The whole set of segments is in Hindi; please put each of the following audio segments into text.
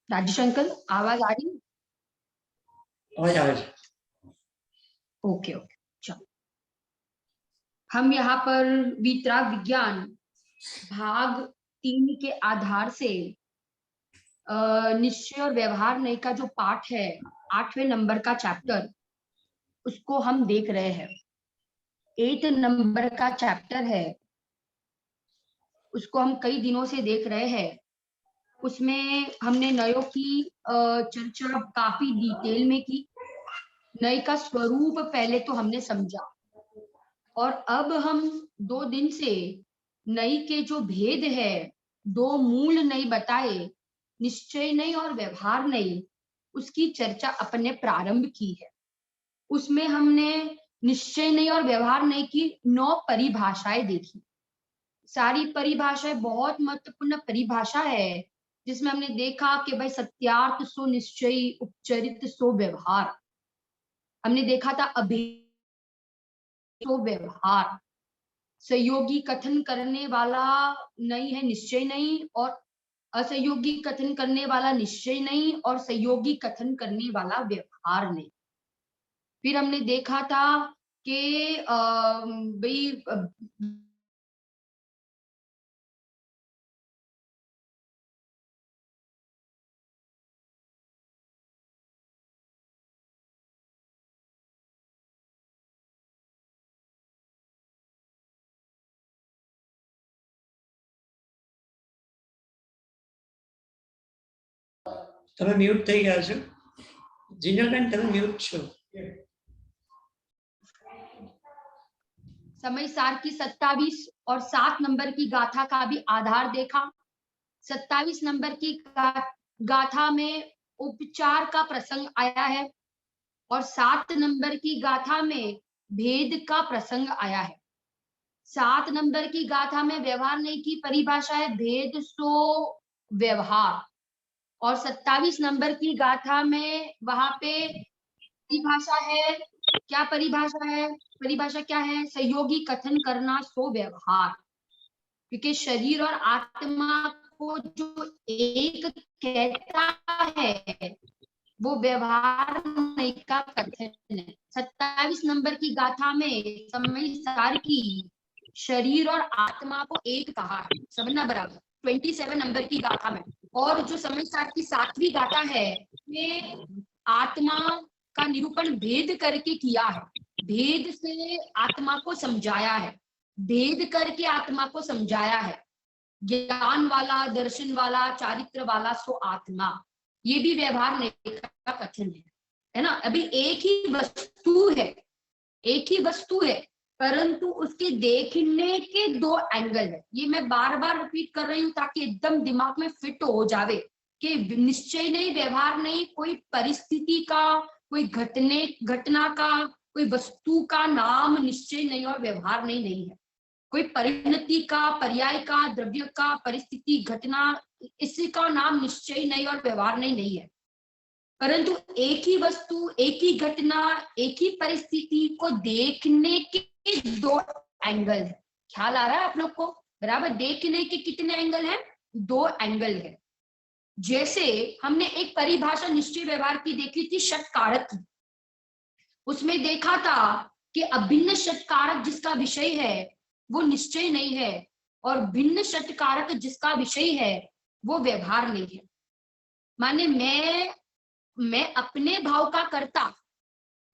राजेश अंकल, आवाज आ रही है? आवाज आ रही। ओके ओके, चलो। हम यहाँ पर वीतराग विज्ञान भाग 3 के आधार से निश्चय और व्यवहार नय का जो पाठ है, 8वें नंबर का चैप्टर, उसको हम देख रहे हैं। 8 नंबर का चैप्टर है, उसको हम कई दिनों से देख रहे हैं। उसमें हमने नयों की चर्चा काफी डिटेल में की। नय का स्वरूप पहले तो हमने समझा, और अब हम 2 दिन से नई के जो भेद है, 2 मूल नई बताए, निश्चय नई और व्यवहार नई, उसकी चर्चा अपने प्रारंभ की है। उसमें हमने निश्चय नई और व्यवहार नई की 9 परिभाषाएं देखी। सारी परिभाषाएं बहुत महत्वपूर्ण परिभाषा है, जिसमें हमने देखा कि भाई सत्यार्थ सो निश्चयी, उपचरित सो व्यवहार। हमने देखा था अभेद सो व्यवहार, सहयोगी कथन करने वाला नहीं है निश्चय नहीं, और असहयोगी कथन करने वाला निश्चय नहीं, और सहयोगी कथन करने वाला व्यवहार नहीं। फिर हमने देखा था कि भाई તમે મ્યુટ થઈ ગયા છો જીનાબેન, તમે મ્યુટ છો। समय सार की 27 और 7 नंबर की गाथा का भी आधार देखा। 27 नंबर की गाथा में उपचार का प्रसंग आया है, और 7 नंबर की गाथा में भेद का प्रसंग आया है। 7 नंबर की गाथा में व्यवहार नहीं की परिभाषा है भेद सो व्यवहार, और 27 नंबर की गाथा में वहां पे परिभाषा है, क्या परिभाषा है? परिभाषा क्या है? सहयोगी कथन करना सो व्यवहार। क्योंकि शरीर और आत्मा को जो एक कहता है, वो व्यवहार नहीं का कथन है। 27 नंबर की गाथा में समय सार की शरीर और आत्मा को एक कहा है, समझना बराबर। 27 नंबर की गाथा में, और जो समय सार की 7वीं गाथा है, ये आत्मा का निरूपण भेद करके किया है। भेद से आत्मा को समझाया है, भेद करके आत्मा को समझाया है। ज्ञान वाला, दर्शन वाला, चारित्र वाला सो आत्मा, ये भी व्यवहार नहीं का कथन है ना। अभी एक ही वस्तु है, एक ही वस्तु है, परंतु उसके देखने के 2 एंगल है। ये मैं बार बार रिपीट कर रही हूँ ताकि एकदम दिमाग में फिट हो जावे कि निश्चय नहीं, व्यवहार नहीं, कोई परिस्थिति का, कोई घटना का, कोई वस्तु का नाम निश्चय नहीं और व्यवहार नहीं है। कोई परिणति का, पर्याय का, द्रव्य का, परिस्थिति, घटना, इसी का नाम निश्चय नहीं और व्यवहार नहीं है। परंतु एक ही वस्तु, एक ही घटना, एक ही परिस्थिति को देखने के 2 एंगल है। ख्याल आ रहा है आप लोग को? बराबर। देखने के कितने एंगल हैं? 2 एंगल है। जैसे हमने एक परिभाषा निश्चय व्यवहार की देखी थी, षटकारक की। उसमें देखा था कि अभिन्न षटकारक जिसका विषय है वो निश्चय नहीं है, और भिन्न षटकारक जिसका विषय है वो व्यवहार नहीं है। माने मैं अपने भाव का करता,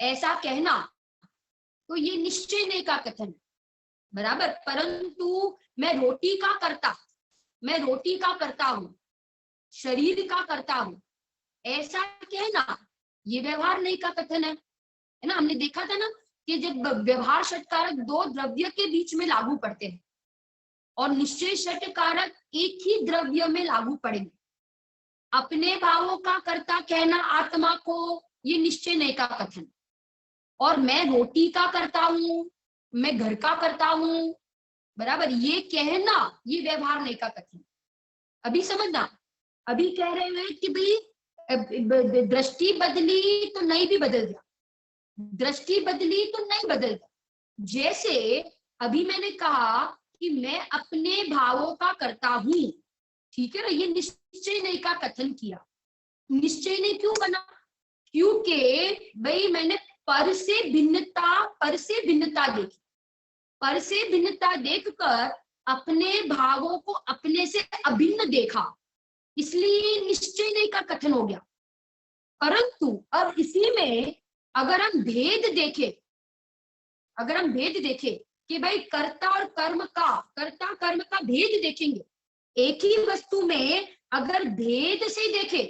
ऐसा कहना, तो ये निश्चय नहीं का कथन है, बराबर। परंतु मैं रोटी का करता, मैं रोटी का करता हूं, शरीर का करता हूं, ऐसा कहना, ये व्यवहार नहीं का कथन है ना। हमने देखा था ना कि जब व्यवहार षटकारक 2 द्रव्य के बीच में लागू पड़ते हैं, और निश्चय षटकारक एक ही द्रव्य में लागू पड़ेंगे। अपने भावों का कर्ता कहना आत्मा को, ये निश्चय नहीं का कथन। और मैं रोटी का करता हूं, मैं घर का करता हूं, बराबर, ये कहना, ये व्यवहार नहीं का कथन। अभी समझना, अभी कह रहे हैं कि भाई दृष्टि बदली तो नहीं भी बदल गया, दृष्टि बदली तो नहीं बदल गया। जैसे अभी मैंने कहा कि मैं अपने भावों का करता हूं, ठीक है ना, ये निश्चय नहीं का कथन किया। निश्चय नहीं क्यों बना? क्योंकि भाई मैंने पर से भिन्नता देखी, पर से भिन्नता देखकर अपने भावों को अपने से अभिन्न देखा, इसलिए निश्चय नहीं का कथन हो गया। परंतु अब इसी में अगर हम भेद देखें, कि भाई कर्ता कर्म का भेद देखेंगे, एक ही वस्तु में अगर भेद से देखे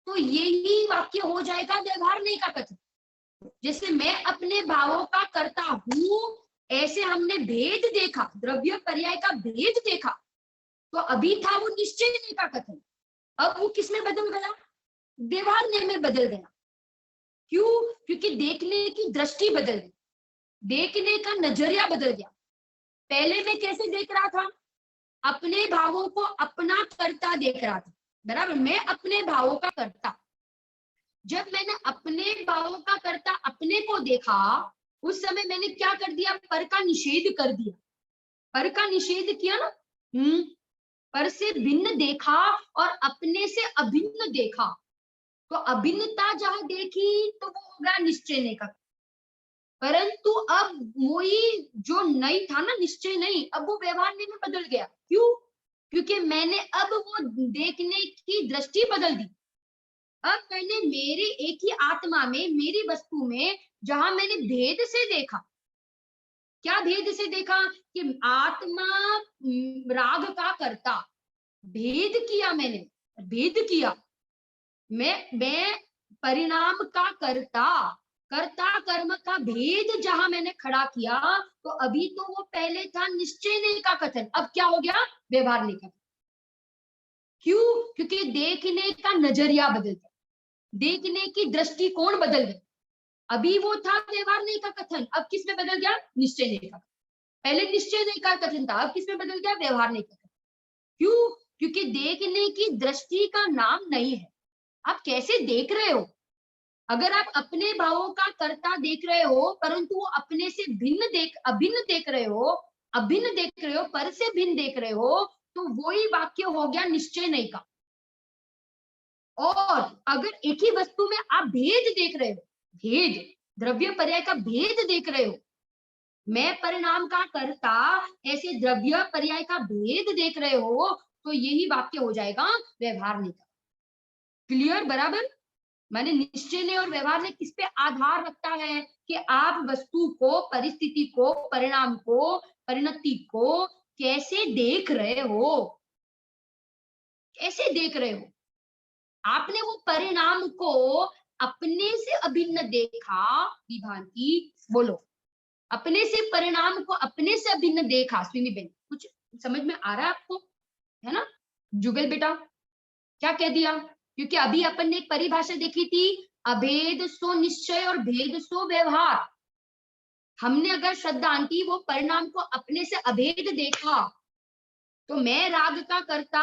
तो यही वाक्य हो जाएगा व्यवहार नहीं का कथन। जैसे मैं अपने भावों का कर्ता हूं, ऐसे हमने भेद देखा, द्रव्य पर्याय का भेद देखा, तो अभी था वो निश्चय नहीं का कथन, अब वो किस में बदल गया? व्यवहार नहीं में बदल गया। क्यों? क्योंकि देखने की दृष्टि बदल गई, देखने का नजरिया बदल गया। पहले मैं कैसे देख रहा था? अपने भावों को अपना कर्ता देख रहा था, बराबर, मैं अपने भावों का कर्ता। जब मैंने अपने भावों का कर्ता अपने को देखा, उस समय मैंने क्या कर दिया? पर का निषेध कर दिया। पर का निषेध किया ना, पर से भिन्न देखा और अपने से अभिन्न देखा, तो अभिन्नता जहां देखी तो वो होगा निश्चय नहीं का। परंतु अब वही जो नहीं था ना, निश्चय नहीं, अब वो व्यवहार नहीं में बदल गया। क्यों? क्योंकि मैंने अब वो देखने की दृष्टि बदल दी। अब मैंने मेरे एक ही आत्मा में, मेरी वस्तु में, जहां मैंने भेद से देखा, क्या भेद से देखा? कि आत्मा राग का कर्ता, भेद किया, मैंने भेद किया, मैं परिणाम का कर्ता कर्म का भेद जहां मैंने खड़ा किया, तो अभी तो वो पहले था निश्चय नहीं का कथन, अब क्या हो गया? व्यवहार नहीं का। क्यों? क्योंकि देखने का नजरिया बदल गया, देखने की दृष्टिकोण बदल गई। अभी वो था व्यवहार नहीं का कथन, अब किस में बदल गया? निश्चय नहीं का। पहले निश्चय नहीं का कथन था, अब किस में बदल गया? व्यवहार नहीं का कथन। क्यों? क्योंकि देखने की दृष्टि का नाम नहीं है, आप कैसे देख रहे हो। अगर आप अपने भावों का कर्ता देख रहे हो, परंतु वो अपने से अभिन्न देख रहे हो, पर से भिन्न देख रहे हो, तो वही वाक्य हो गया निश्चय नहीं का। और अगर एक ही वस्तु में आप भेद देख रहे हो, भेद, द्रव्य पर्याय का भेद देख रहे हो, मैं परिणाम का कर्ता, ऐसे द्रव्य पर्याय का भेद देख रहे हो, तो यही वाक्य हो जाएगा व्यवहार नहीं का। क्लियर? बराबर। मैंने निश्चय ने और व्यवहार ने किस पे आधार रखता है? कि आप वस्तु को, परिस्थिति को, परिणाम को, परिणति को कैसे देख रहे हो, कैसे देख रहे हो। आपने वो परिणाम को अपने से अभिन्न देखा, विभांति बोलो, अपने से परिणाम को अपने से अभिन्न देखा। स्विमी बेन, कुछ समझ में आ रहा है आपको? है ना? जुगल बेटा क्या कह दिया? क्योंकि अभी अपन ने एक परिभाषा देखी थी, अभेद सो निश्चय और भेद सो व्यवहार। हमने अगर श्रद्धा आंटी वो परिणाम को अपने से अभेद देखा, तो मैं राग का कर्ता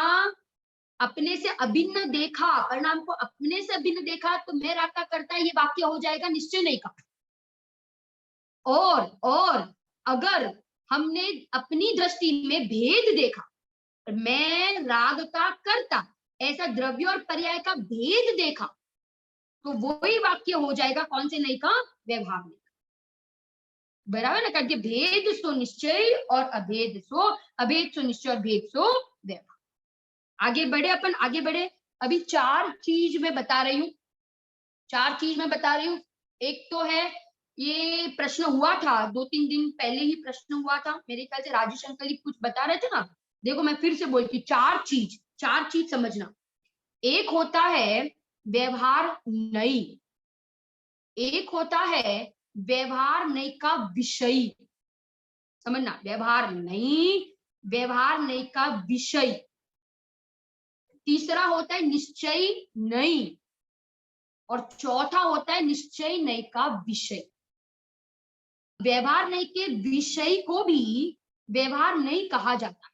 अपने से अभिन्न देखा, परिणाम को अपने से अभिन्न देखा, तो मैं राग का कर्ता, ये वाक्य हो जाएगा निश्चय नहीं का। और अगर हमने अपनी दृष्टि में भेद देखा, मैं राग का कर्ता, ऐसा द्रव्य और पर्याय का भेद देखा, तो वही वाक्य हो जाएगा कौन से नहीं का? व्यवहार नहीं का। बराबर ना? करके भेद सो निश्चय और अभेद सो निश्चय और भेद सो व्यवहार। आगे बढ़े अपन, आगे बढ़े। अभी चार चीज मैं बता रही हूँ, एक तो है, ये प्रश्न हुआ था 2-3 दिन पहले ही प्रश्न हुआ था, मेरे ख्याल से राजेश अंकल जी कुछ बता रहे थे ना। देखो मैं फिर से बोलती हूँ, चार चीज समझना। एक होता है व्यवहार नहीं, एक होता है व्यवहार नहीं का विषय, समझना, व्यवहार नहीं का विषय। तीसरा होता है निश्चय नहीं, और चौथा होता है निश्चय नहीं का विषय। व्यवहार नहीं के विषय को भी व्यवहार नहीं कहा जाता।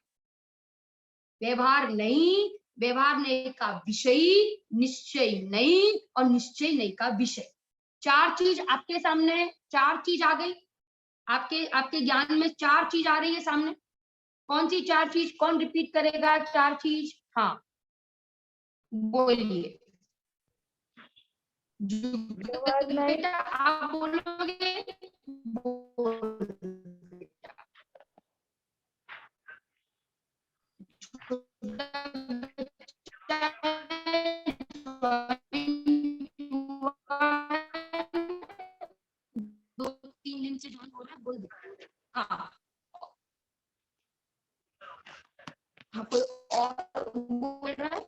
व्यवहार नहीं का विषय, निश्चय नहीं और निश्चय नहीं का विषय। चार चीज आपके सामने, चार चीज आ गई आपके ज्ञान में, चार चीज आ रही है सामने। कौन सी चार चीज? कौन रिपीट करेगा चार चीज? हाँ बोलिए। जुगल बेटा आप बोलोगे, दो तीन दिन से ज्वाइन हो रहा है, बोल दे। हाँ कोई और बोल रहा है?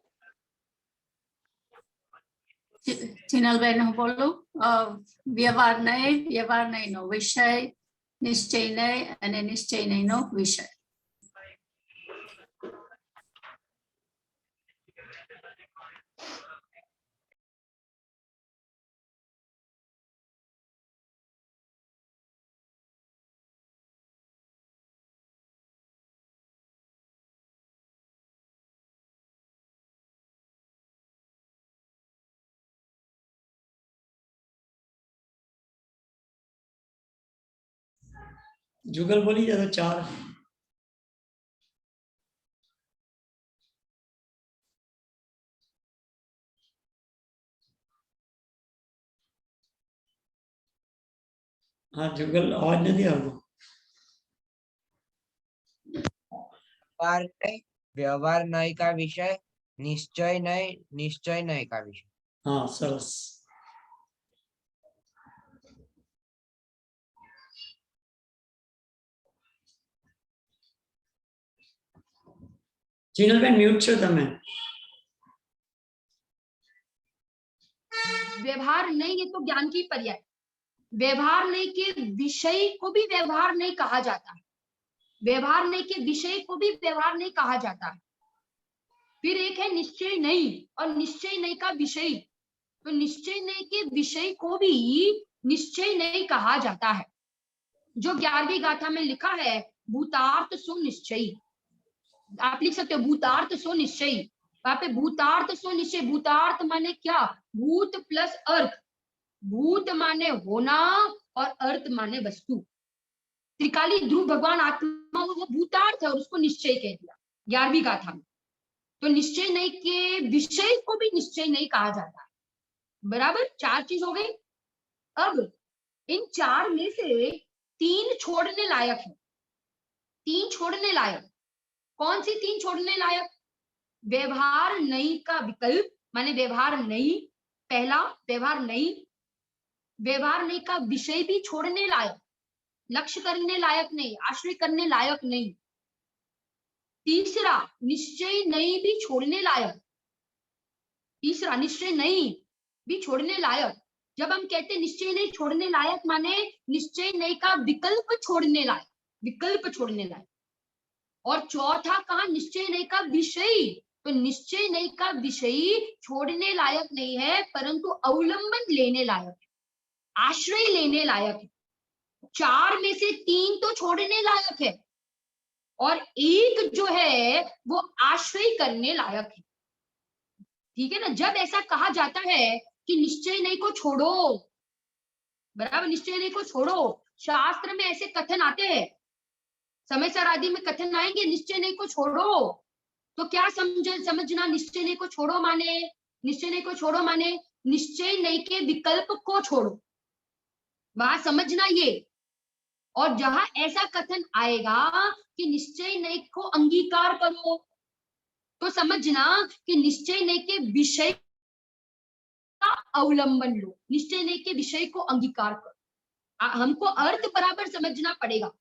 ચિનલબેન હું બોલું. વ્યવહાર નહીંનો વિષય, નિશ્ચય નહીં અને નિશ્ચય નહીંનો વિષય. जुगल बोली ज्यादा 4। हाँ जुगल आवाज नहीं आवती। व्यवहार नहीं का विषय, निश्चय नहीं का विषय। हाँ सरस। ચિનલબેન म्यूट છો તમે। व्यवहार नहीं, ये तो ज्ञान की पर्याय। व्यवहार नहीं के विषय को भी व्यवहार नहीं कहा जाता है, व्यवहार नहीं के विषय को भी व्यवहार नहीं कहा जाता है। फिर एक है निश्चय नहीं, और निश्चय नहीं का विषय, तो निश्चय नहीं के विषय को भी निश्चय नहीं कहा जाता है। जो 11वीं गाथा में लिखा है भूतार्थ सो निश्चय, आप लिख सकते हो भूतार्थ सो निश्चय। वहां पे भूतार्थ सो निश्चय, भूतार्थ माने क्या? भूत प्लस अर्थ। भूत माने होना और अर्थ माने वस्तु। त्रिकाली ध्रुव भगवान आत्मा वो भूतार्थ है और उसको निश्चय कह दिया 11वीं गाथा में। तो निश्चय नहीं के विषय को भी निश्चय नहीं कहा जाता है। बराबर, 4 चीज हो गई। अब इन 4 में से 3 छोड़ने लायक है। 3 छोड़ने लायक, कौन सी 3 छोड़ने लायक? व्यवहार नहीं का विकल्प माने व्यवहार नहीं, पहला व्यवहार नहीं। व्यवहार नहीं का विषय भी छोड़ने लायक, लक्ष्य करने लायक नहीं, आश्रय करने लायक नहीं। तीसरा निश्चय नहीं भी छोड़ने लायक। तीसरा निश्चय नहीं भी छोड़ने लायक। जब हम कहते हैं निश्चय नहीं छोड़ने लायक माने निश्चय नहीं का विकल्प छोड़ने लायक, विकल्प छोड़ने लायक। और चौथा कहा निश्चय नहीं का विषय, तो निश्चय नहीं का विषय छोड़ने लायक नहीं है परंतु अवलंबन लेने लायक है, आश्रय लेने लायक है। 4 में से 3 तो छोड़ने लायक है और एक जो है वो आश्रय करने लायक है। ठीक है ना? जब ऐसा कहा जाता है कि निश्चय नहीं को छोड़ो, बराबर, निश्चय नहीं को छोड़ो, शास्त्र में ऐसे कथन आते हैं, समय सर आदि में कथन आएंगे निश्चय नहीं को छोड़ो, तो क्या समझना निश्चय नहीं को छोड़ो माने, निश्चय नहीं को छोड़ो माने निश्चय नहीं के विकल्प को छोड़ो, वहां समझना ये। और जहां ऐसा कथन आएगा कि निश्चय नहीं को अंगीकार करो, तो समझना कि निश्चय नहीं के विषय का अवलंबन लो, निश्चय नहीं के विषय को अंगीकार करो। हमको अर्थ बराबर समझना पड़ेगा।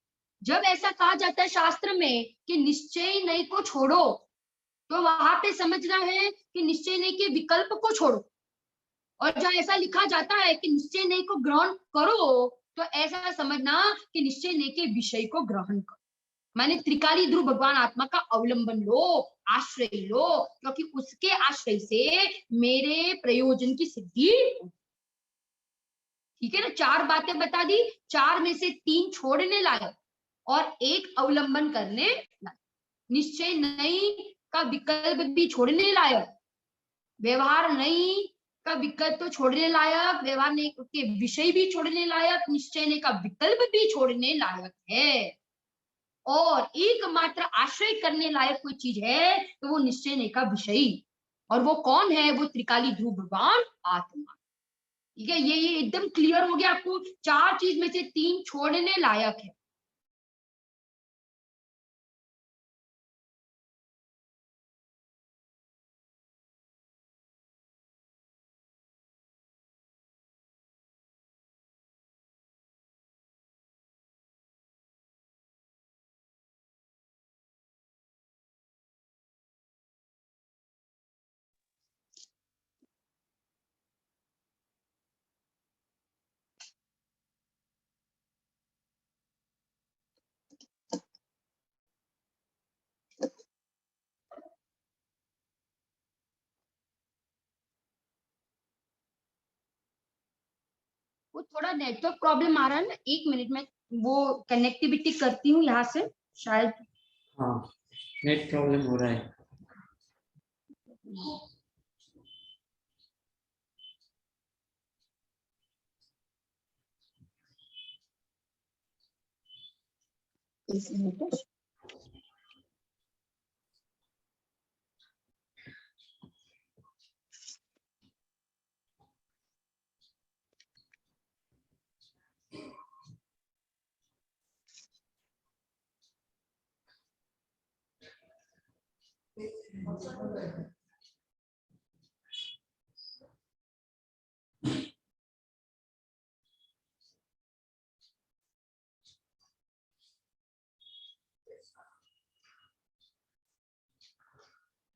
जब ऐसा कहा जाता है शास्त्र में कि निश्चय नहीं को छोड़ो, तो वहां पे समझना है कि निश्चय नहीं के विकल्प को छोड़ो। और जहां ऐसा लिखा जाता है कि निश्चय नहीं को ग्रहण करो, तो ऐसा समझना कि निश्चय नहीं के विषय को ग्रहण करो, माने त्रिकाली ध्रुव भगवान आत्मा का अवलंबन लो, आश्रय लो, क्योंकि उसके आश्रय से मेरे प्रयोजन की सिद्धि। ठीक है ना? 4 बातें बता दी, 4 में से 3 छोड़ने लायक और 1 अवलंबन करने लायक। निश्चय नहीं का विकल्प भी छोड़ने लायक, व्यवहार नहीं का विकल्प तो छोड़ने लायक, व्यवहार नहीं के विषय भी छोड़ने लायक, निश्चय नहीं का विकल्प भी छोड़ने लायक है। और एकमात्र आश्रय करने लायक कोई चीज है तो वो निश्चय नहीं का विषय, और वो कौन है? वो त्रिकाली ध्रुव भगवान आत्मा। ठीक है, ये एकदम क्लियर हो गया आपको, 4 चीज में से 3 छोड़ने लायक है। वो थोड़ा नेटवर्क प्रॉब्लम आ रहा है ना, 1 मिनट में वो कनेक्टिविटी करती हूँ यहाँ से, शायद। हाँ, नेट प्रॉब्लम हो रहा है।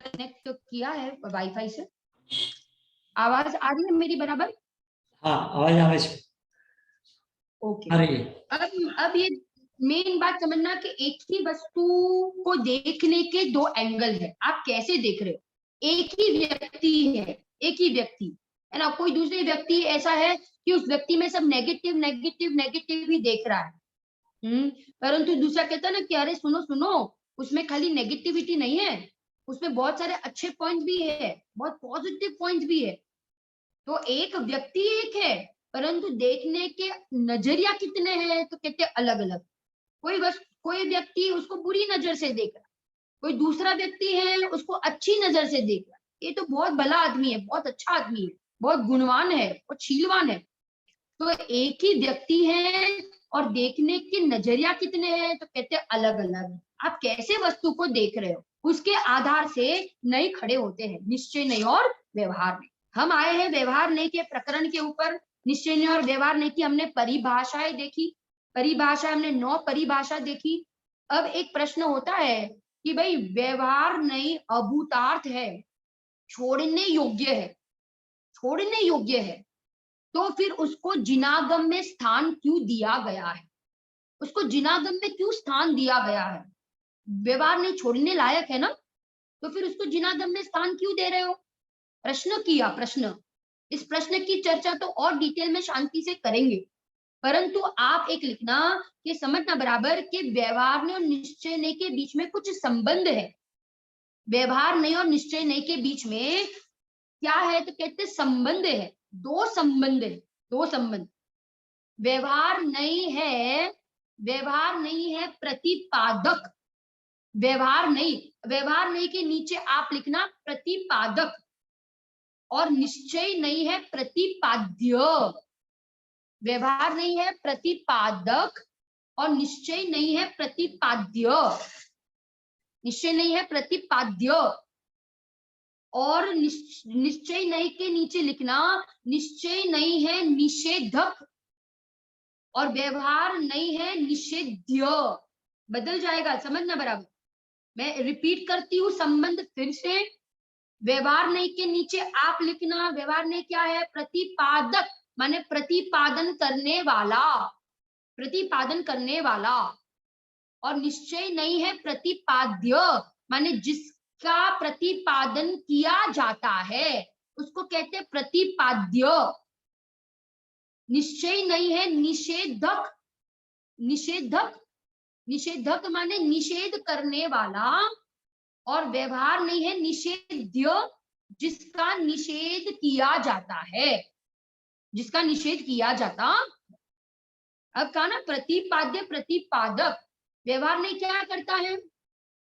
कनेक्ट किया है वाईफाई से। आवाज आ रही है मेरी बराबर? हाँ, आवाज आवे छे। ओके। अरे अब ये मेन बात समझना कि एक ही वस्तु को देखने के 2 एंगल है। आप कैसे देख रहे हो? एक ही व्यक्ति है, एक ही व्यक्ति है ना, कोई दूसरे व्यक्ति ऐसा है कि उस व्यक्ति में सब नेगेटिव नेगेटिव नेगेटिव ही देख रहा है। परंतु दूसरा कहता है ना कि अरे सुनो सुनो, उसमें खाली नेगेटिविटी नहीं है, उसमें बहुत सारे अच्छे पॉइंट भी है, बहुत पॉजिटिव पॉइंट भी है। तो एक व्यक्ति एक है, परंतु देखने के नजरिया कितने हैं तो कहते अलग अलग। कोई व्यक्ति उसको बुरी नजर से देख रहा, कोई दूसरा व्यक्ति है उसको अच्छी नजर से देख रहा। ये तो बहुत भला आदमी है, बहुत अच्छा आदमी है, बहुत गुणवान है, बहुत शीलवान है। तो एक ही व्यक्ति है और देखने के नजरिया कितने हैं तो कहते अलग अलग। आप कैसे वस्तु को देख रहे हो उसके आधार से नए खड़े होते हैं, निश्चय नहीं और व्यवहार नहीं। हम आए हैं व्यवहार नहीं के प्रकरण के ऊपर। निश्चय नहीं और व्यवहार नहीं की हमने परिभाषाएं देखी, परिभाषा हमने 9 परिभाषा देखी। अब एक प्रश्न होता है कि भाई व्यवहार नहीं अभूतार्थ है, छोड़ने योग्य है, छोड़ने योग्य है, तो फिर उसको जिनागम में स्थान क्यों दिया गया है? उसको जिनागम में क्यों स्थान दिया गया है? व्यवहार नहीं छोड़ने लायक है ना, तो फिर उसको जिनागम में स्थान क्यों दे रहे हो? प्रश्न किया, प्रश्न। इस प्रश्न की चर्चा तो और डिटेल में शांति से करेंगे, परंतु आप एक लिखना कि समझना बराबर कि व्यवहार नहीं और निश्चय नहीं के बीच में कुछ संबंध है। व्यवहार नहीं और निश्चय नहीं के बीच में क्या है तो कहते संबंध है, 2 संबंध है, 2 संबंध। व्यवहार नहीं है, व्यवहार नहीं है प्रतिपादक, व्यवहार नहीं के नीचे आप लिखना प्रतिपादक, और निश्चय नहीं है प्रतिपाद्य। व्यवहार नहीं है प्रतिपादक और निश्चय नहीं है प्रतिपाद्य, निश्चय नहीं है प्रतिपाद्य। और निश्चय नहीं के नीचे लिखना निश्चय नहीं है निषेधक और व्यवहार नहीं है निषेध्य। बदल जाएगा, समझना बराबर। मैं रिपीट करती हूँ संबंध फिर से। व्यवहार नहीं के नीचे आप लिखना व्यवहार नहीं क्या है? प्रतिपादक, माने प्रतिपादन करने वाला, प्रतिपादन करने वाला। और निश्चय नहीं है प्रतिपाद्य, माने जिसका प्रतिपादन किया जाता है उसको कहते हैं प्रतिपाद्य। निश्चय नहीं है निषेधक, निषेधक, निषेधक माने निषेध करने वाला। और व्यवहार नहीं है निषेध्य, जिसका निषेध किया जाता है, जिसका निषेध किया जाता। अब कहा ना प्रतिपाद्य प्रतिपादक। व्यवहार नहीं क्या करता है?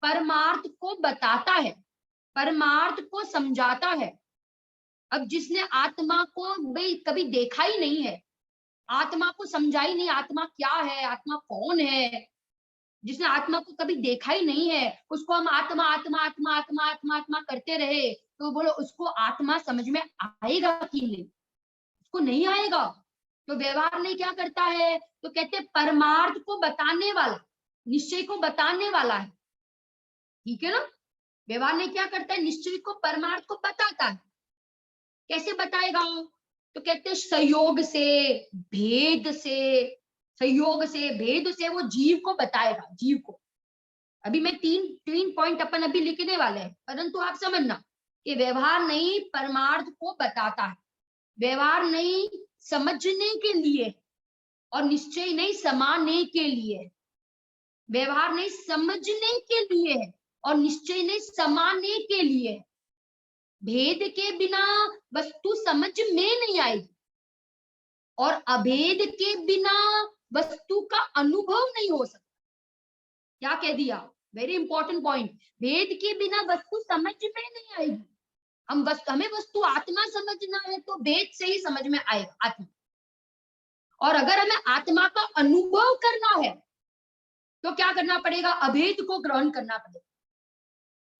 परमार्थ को बताता है, परमार्थ को समझाता है। अब जिसने आत्मा को भाई कभी देखा ही नहीं है, आत्मा को समझा ही नहीं, आत्मा क्या है, आत्मा कौन है, जिसने आत्मा को कभी देखा ही नहीं है, उसको हम आत्मा आत्मा आत्मा आत्मा आत्मा आत्मा करते रहे तो बोलो उसको आत्मा समझ में आएगा कि नहीं? उसको नहीं आएगा। तो व्यवहार नहीं क्या करता है, तो कहते हैं परमार्थ को बताने वाला, निश्चय को बताने वाला है, ठीक है ना। व्यवहार नहीं क्या करता है, निश्चय को परमार्थ को बताता है। कैसे बताएगा, तो कहते हैं संयोग से, भेद से, संयोग से भेद से वो जीव को बताएगा, जीव को। अभी मैं तीन पॉइंट अपन अभी लिखने वाले हैं, परंतु आप समझना कि व्यवहार नहीं परमार्थ को बताता है, व्यवहार नहीं समझने के लिए और निश्चय नहीं समाने के लिए, व्यवहार नहीं समझने के लिए और निश्चय नहीं समाने के लिए। भेद के बिना वस्तु समझ में नहीं आएगी और अभेद के बिना वस्तु का अनुभव नहीं हो सकता। क्या कह दिया, वेरी इंपॉर्टेंट पॉइंट, भेद के बिना वस्तु समझ में नहीं आएगी। हमें वस्तु आत्मा समझना है तो भेद से ही समझ में आएगा आत्मा, और अगर हमें आत्मा का अनुभव करना है तो क्या करना पड़ेगा, अभेद को ग्रहण करना पड़ेगा।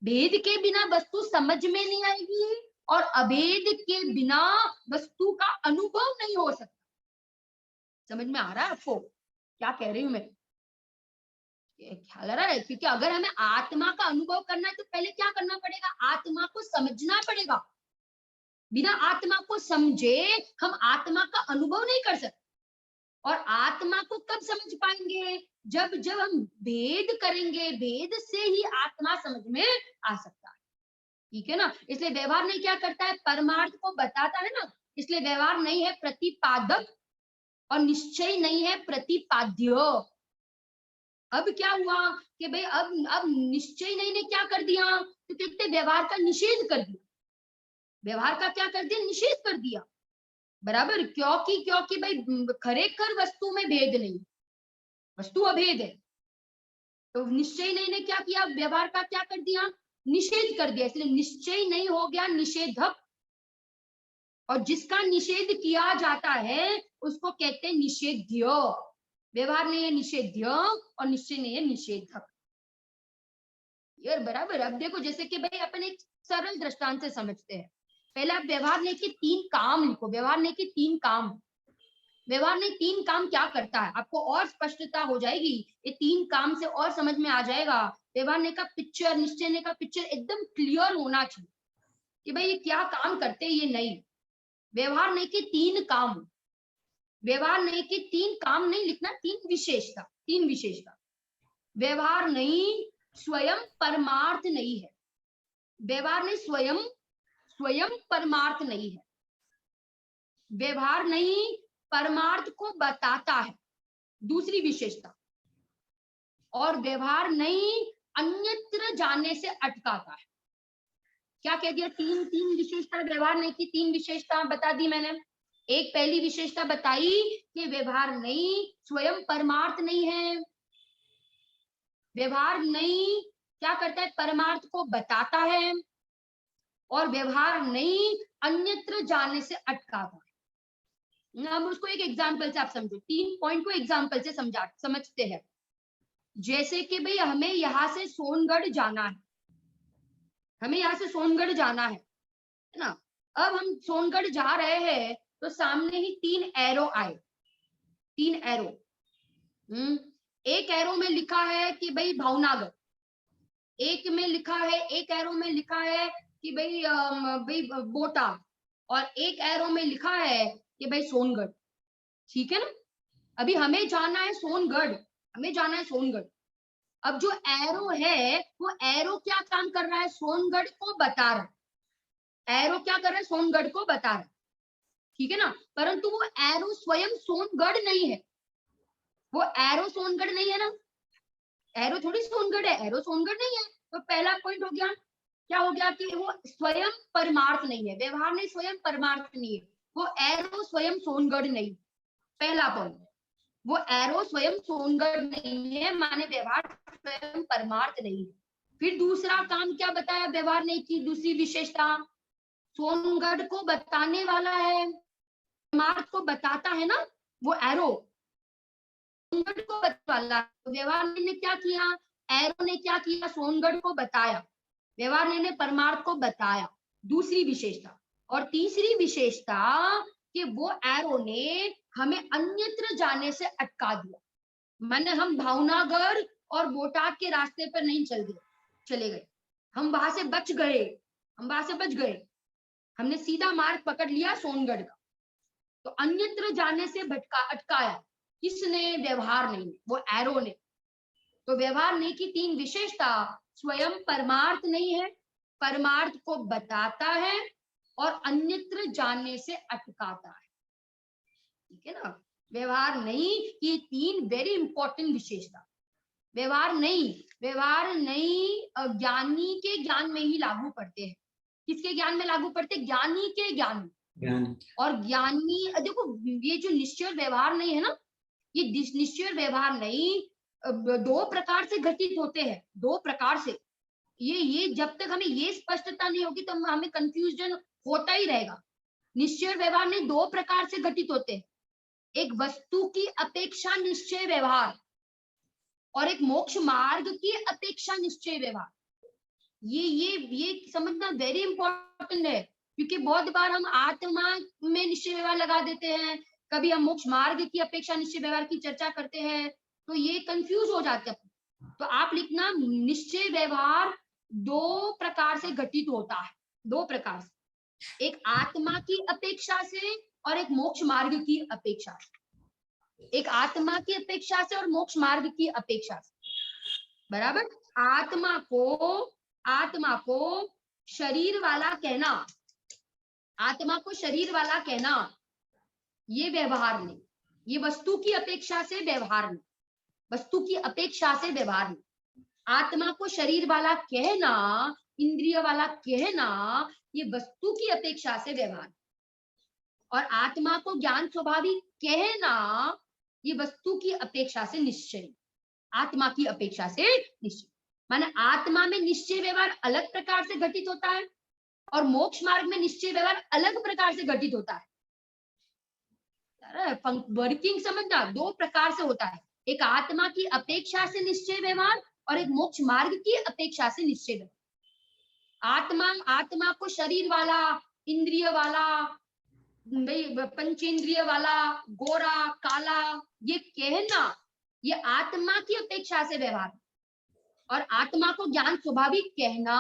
भेद के बिना वस्तु समझ में नहीं आएगी और अभेद के बिना वस्तु का अनुभव नहीं हो सकता। समझ में आ रहा है आपको क्या कह रही हूं मैं? ख्याल आ रहा है? क्योंकि अगर हमें आत्मा का अनुभव करना है तो पहले क्या करना पड़ेगा, आत्मा को समझना पड़ेगा। बिना आत्मा को समझे हम आत्मा का अनुभव नहीं कर सकते। और आत्मा को कब समझ पाएंगे, जब जब हम भेद करेंगे, भेद से ही आत्मा समझ में आ सकता है, ठीक है ना। इसलिए व्यवहार नहीं क्या करता है, परमार्थ को बताता है ना, इसलिए व्यवहार नहीं है प्रतिपादक और निश्चय नहीं है प्रतिपाद्य। अब क्या हुआ कि भाई अब निश्चय नहीं ने क्या कर दिया, तो कहते व्यवहार का निषेध कर दिया। व्यवहार का क्या कर दिया, निषेध कर दिया, बराबर। क्योंकि भाई खरेखर वस्तु में भेद नहीं, वस्तु अभेद है। तो निश्चय नहीं ने क्या किया, व्यवहार का क्या कर दिया, निषेध कर दिया। इसलिए निश्चय नहीं हो गया निषेधक, और जिसका निषेध किया जाता है उसको कहते हैं निषेध्य। व्यवहार नहीं है निषेध्य और निश्चय नहीं है निषेधक, यार बराबर। अब देखो जैसे कि भाई अपन एक सरल दृष्टांत से समझते हैं। पहले आप व्यवहार नहीं के 3 काम लिखो, व्यवहार नहीं के 3 काम। व्यवहार नहीं 3 काम क्या करता है, आपको और स्पष्टता हो जाएगी, ये 3 काम से और समझ में आ जाएगा। व्यवहार नहीं का पिक्चर, निश्चय नहीं का पिक्चर एकदम क्लियर होना चाहिए कि भाई ये क्या काम करते हैं, ये नहीं। व्यवहार नहीं के 3 काम, व्यवहार नहीं के 3 काम नहीं लिखना, 3 विशेषता, 3 विशेषता। व्यवहार नहीं स्वयं परमार्थ नहीं है, व्यवहार नहीं स्वयं परमार्थ नहीं है, व्यवहार नहीं परमार्थ को बताता है, दूसरी विशेषता। और व्यवहार नहीं अन्यत्र जाने से अटकाता है। क्या कह दिया, 3 विशेषता व्यवहार नहीं की, 3 विशेषता बता दी मैंने। एक पहली विशेषता बताई कि व्यवहार नहीं स्वयं परमार्थ नहीं है, व्यवहार नहीं क्या करता है, परमार्थ को बताता है, और व्यवहार नहीं अन्यत्र जाने से अटकाता है। हम उसको एक एग्जाम्पल से आप समझो, 3 पॉइंट को एग्जाम्पल से समझते हैं। जैसे कि भाई हमें यहाँ से सोनगढ़ जाना है, हमें यहाँ से सोनगढ़ जाना है ना। अब हम सोनगढ़ जा रहे हैं तो सामने ही 3 एरो आए, 3 एरो। एक एरो में लिखा है कि भाई भावनगर, एक में लिखा है, एक एरो में लिखा है कि भाई बोटा, और एक एरो में लिखा है कि भाई सोनगढ़, ठीक है ना। अभी हमें जाना है सोनगढ़, हमें जाना है सोनगढ़। अब जो एरो है वो एरो क्या काम कर रहा है, सोनगढ़ को बता रहा है। एरो क्या कर रहा है, सोनगढ़ को बता रहा है, ठीक है ना। परंतु वो एरो स्वयं सोनगढ़ नहीं है, वो एरो सोनगढ़ नहीं है ना, एरो थोड़ी सोनगढ़ है, एरो सोनगढ़ नहीं है। तो पहला पॉइंट हो गया, क्या हो गया कि वो स्वयं परमार्थ नहीं है, व्यवहार नहीं स्वयं परमार्थ नहीं है, वो एरो स्वयं सोनगढ़ नहीं। पहला पॉइंट, वो एरो स्वयं सोनगढ़ नहीं है, माने व्यवहार स्वयं परमार्थ नहीं है। फिर दूसरा काम क्या बताया व्यवहार नहीं की, दूसरी विशेषता सोनगढ़ को बताने वाला है, परमार्थ को बताता है ना वो एरो, सोनगढ़ को बताने वाला। तो व्यवहार ने क्या किया, एरो ने क्या किया, सोनगढ़ को बताया, व्यवहार ने परमार्थ को बताया, दूसरी विशेषता। और तीसरी विशेषता कि वो एरो ने हमें अन्यत्र जाने से अटका दिया, माने हम भावनागर और बोटाद के रास्ते पर नहीं चले गए, हम वहां से बच गए, हमने सीधा मार्ग पकड़ लिया सोनगढ़ का। तो अन्यत्र जाने से अटकाया किसने, व्यवहार नहीं, वो एरो ने। तो व्यवहार नहीं की तीन विशेषता, स्वयं परमार्थ नहीं है, परमार्थ को बताता है और अन्यत्र जाने से अटकाता है, ठीक है ना। व्यवहार नहीं की तीन वेरी इंपॉर्टेंट विशेषता। व्यवहार नहीं ज्ञानी के ज्ञान में ही लागू पड़ते हैं। किसके ज्ञान में लागू पड़ते, ज्ञानी के ज्ञान में। और ज्ञानी देखो, ये जो निश्चय व्यवहार नहीं है ना, ये निश्चय व्यवहार नहीं दो प्रकार से घटित होते हैं, दो प्रकार से। ये जब तक हमें ये स्पष्टता नहीं होगी तो हमें कंफ्यूजन होता ही रहेगा। निश्चय व्यवहार नहीं दो प्रकार से घटित होते हैं, एक वस्तु की अपेक्षा निश्चय व्यवहार और एक मोक्ष मार्ग की अपेक्षा निश्चय व्यवहार। ये समझना वेरी इंपॉर्टेंट है, क्योंकि बहुत बार हम आत्मा में निश्चय व्यवहार लगा देते हैं, कभी हम मोक्ष मार्ग की अपेक्षा निश्चय व्यवहार की चर्चा करते हैं, तो ये कंफ्यूज हो जाते हैं। तो आप लिखना, निश्चय व्यवहार दो प्रकार से घटित होता है, दो प्रकार से, एक आत्मा की अपेक्षा से और एक मोक्ष मार्ग की अपेक्षा से, एक आत्मा की अपेक्षा से और मोक्ष मार्ग की अपेक्षा से, बराबर। आत्मा को शरीर वाला कहना, आत्मा को शरीर वाला कहना, ये व्यवहार नहीं, ये वस्तु की अपेक्षा से व्यवहार नहीं, वस्तु की अपेक्षा से व्यवहार नहीं। आत्मा को शरीर वाला कहना, इंद्रिय वाला कहना, ये वस्तु की अपेक्षा से व्यवहार, और आत्मा को ज्ञान स्वाभाविक कहना, ये वस्तु की अपेक्षा से निश्चय, आत्मा की अपेक्षा से निश्चय। माने आत्मा में निश्चय व्यवहार अलग प्रकार से घटित होता है और मोक्ष मार्ग में निश्चय व्यवहार अलग प्रकार से घटित होता है। वर्किंग समझना, दो प्रकार से होता है, एक आत्मा की अपेक्षा से निश्चय व्यवहार और एक मोक्ष मार्ग की अपेक्षा से निश्चय व्यवहार। आत्मा को शरीर वाला, इंद्रिय वाला, पंचेंद्रिय वाला, गोरा काला, ये कहना, ये आत्मा की अपेक्षा से व्यवहार, और आत्मा को ज्ञान स्वाभाविक कहना,